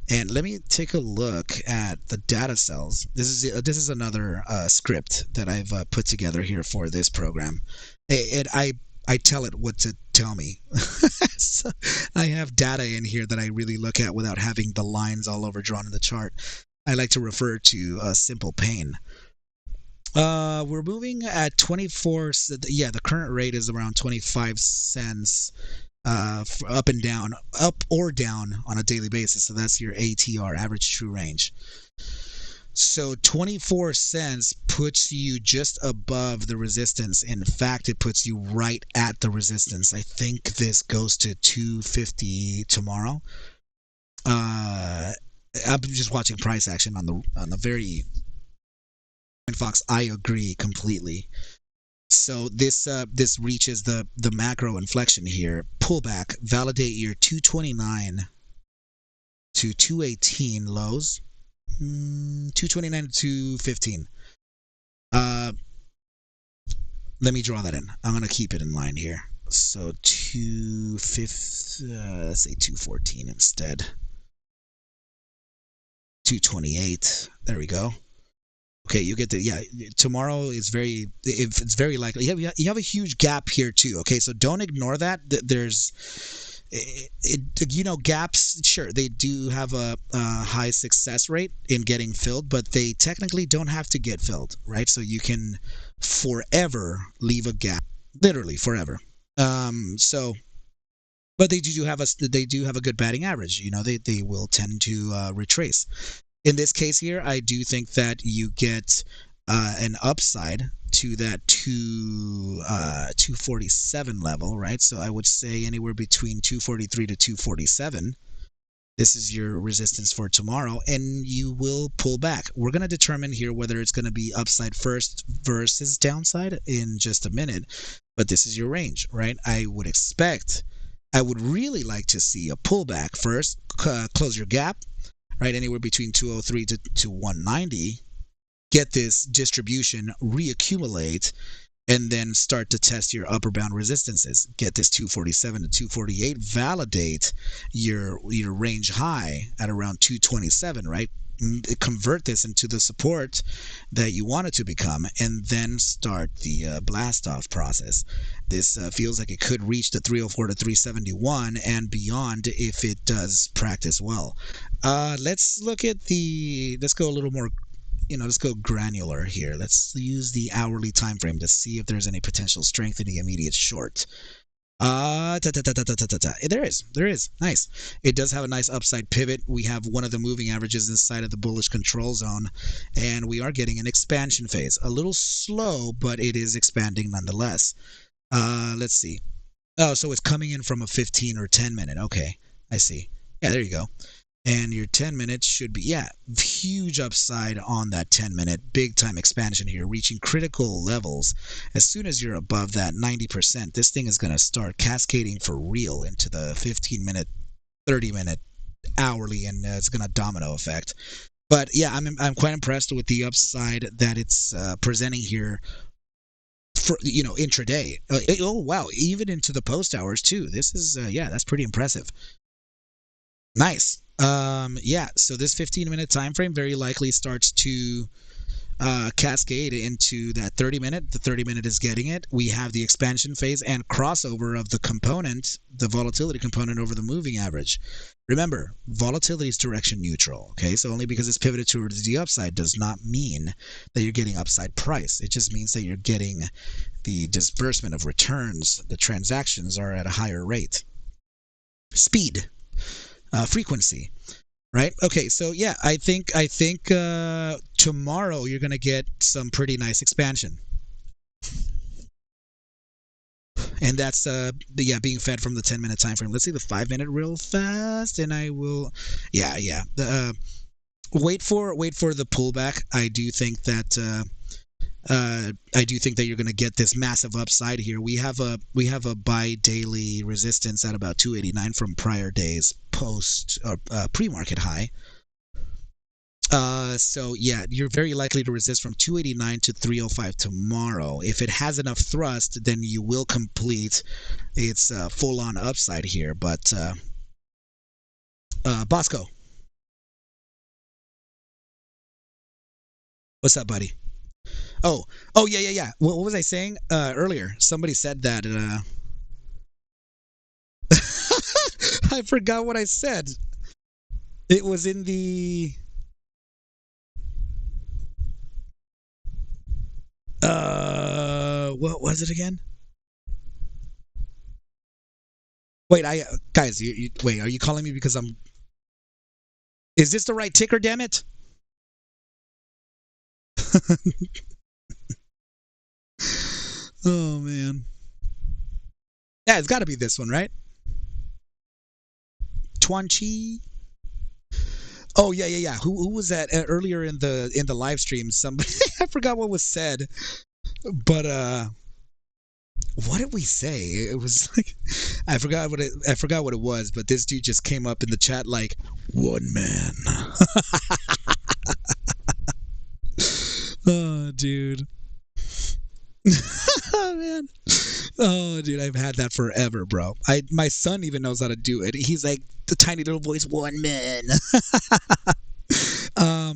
And let me take a look at the data cells. This is another script that I've put together here for this program. And I tell it what to tell me. So I have data in here that I really look at without having the lines all over drawn in the chart. I like to refer to simple pain. We're moving at 24. Yeah, the current rate is around 25 cents up and down, up or down on a daily basis. So that's your ATR, average true range. So 24 cents puts you just above the resistance. In fact, it puts you right at the resistance. I think this goes to 250 tomorrow. Uh, I'm just watching price action on the very Fox. I agree completely. So this reaches the macro inflection here. Pullback, validate your 229 to 218 lows. 229 to 215. Let me draw that in. I'm gonna keep it in line here. So 250, let's say 214 instead. 228. There we go. Okay, you get the tomorrow is very if it's very likely you have a huge gap here too. Okay, so don't ignore that. There's gaps, sure, they do have a high success rate in getting filled, but they technically don't have to get filled, right? So you can forever leave a gap, literally forever. So but they do have a good batting average. They will tend to retrace. In this case here, I do think that you get an upside to that 247 level, right? So I would say anywhere between 243 to 247. This is your resistance for tomorrow, and you will pull back. We're going to determine here whether it's going to be upside first versus downside in just a minute, but this is your range, right? I would really like to see a pullback first, close your gap, right? Anywhere between 203 to 190, get this distribution, reaccumulate, and then start to test your upper bound resistances. Get this 247 to 248, validate your range high at around 227, right? Convert this into the support that you want it to become, and then start the blast off process. This feels like it could reach the 304 to 371 and beyond if it does practice well. Let's look at let's go a little more, let's go granular here. Let's use the hourly time frame to see if there's any potential strength in the immediate short. There is. Nice. It does have a nice upside pivot. We have one of the moving averages inside of the bullish control zone, and we are getting an expansion phase. A little slow, but it is expanding nonetheless. Let's see. Oh, so it's coming in from a 15 or 10 minute. Okay, I see. Yeah, there you go. And your 10 minutes should be, huge upside on that 10 minute, big time expansion here, reaching critical levels. As soon as you're above that 90%, this thing is going to start cascading for real into the 15 minute, 30 minute, hourly, and it's going to domino effect. But yeah, I'm quite impressed with the upside that it's presenting here for, intraday. Oh, wow. Even into the post hours too. This is, that's pretty impressive. Nice. So this 15-minute time frame very likely starts to cascade into that 30-minute. The 30-minute is getting it. We have the expansion phase and crossover of the component, the volatility component over the moving average. Remember, volatility is direction neutral, okay? So only because it's pivoted towards the upside does not mean that you're getting upside price. It just means that you're getting the disbursement of returns. The transactions are at a higher rate. Speed. Frequency, right? Okay, so yeah, I think tomorrow you're gonna get some pretty nice expansion, and that's being fed from the 10-minute time frame. Let's see the 5-minute real fast, and I will, wait for the pullback. I do think that you're going to get this massive upside here. We have a buy daily resistance at about 289 from prior days post pre-market high. So yeah, you're very likely to resist from 289 to 305 tomorrow. If it has enough thrust, then you will complete its full-on upside here. But Bosco, what's up, buddy? Yeah. What was I saying earlier? Somebody said that. I forgot what I said. It was in the. What was it again? Wait, guys, wait. Are you calling me because I'm? Is this the right ticker? Damn it! Oh man. Yeah, it's got to be this one, right? Twanchi. Oh yeah, yeah, yeah. Who was that earlier in the live stream? Somebody I forgot what was said, but what did we say? It was like I forgot what it was, but this dude just came up in the chat like one man. Oh, dude. Oh man. Oh, dude, I've had that forever, bro. My son even knows how to do it. He's like the tiny little voice, one man.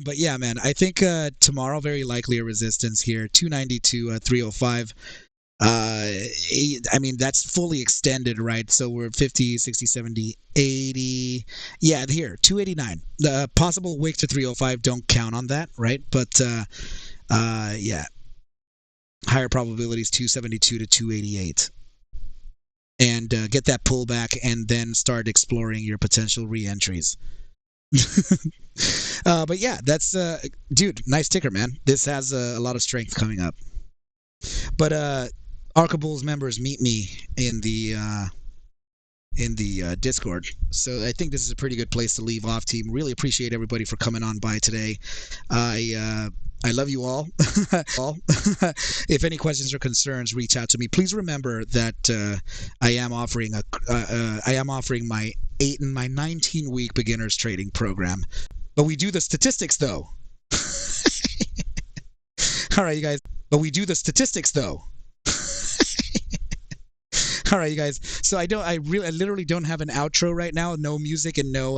But yeah, man, I think tomorrow very likely a resistance here, 290 to 305. I mean, that's fully extended, right? So we're 50, 60, 70, 80. Yeah, here, 289. The possible wick to 305, don't count on that, right? But yeah, higher probabilities 272 to 288. And get that pullback and then start exploring your potential re-entries. But yeah, that's dude, nice ticker, man. This has a lot of strength coming up. But ARCa Bulls members meet me in the Discord. So I think this is a pretty good place to leave off, team. Really appreciate everybody for coming on by today. I love you all. If any questions or concerns, reach out to me. Please remember that I am offering my 8 and my 19-week beginners trading program. But we do the statistics though. All right, you guys. But we do the statistics though. All right, you guys. So I literally don't have an outro right now. No music and no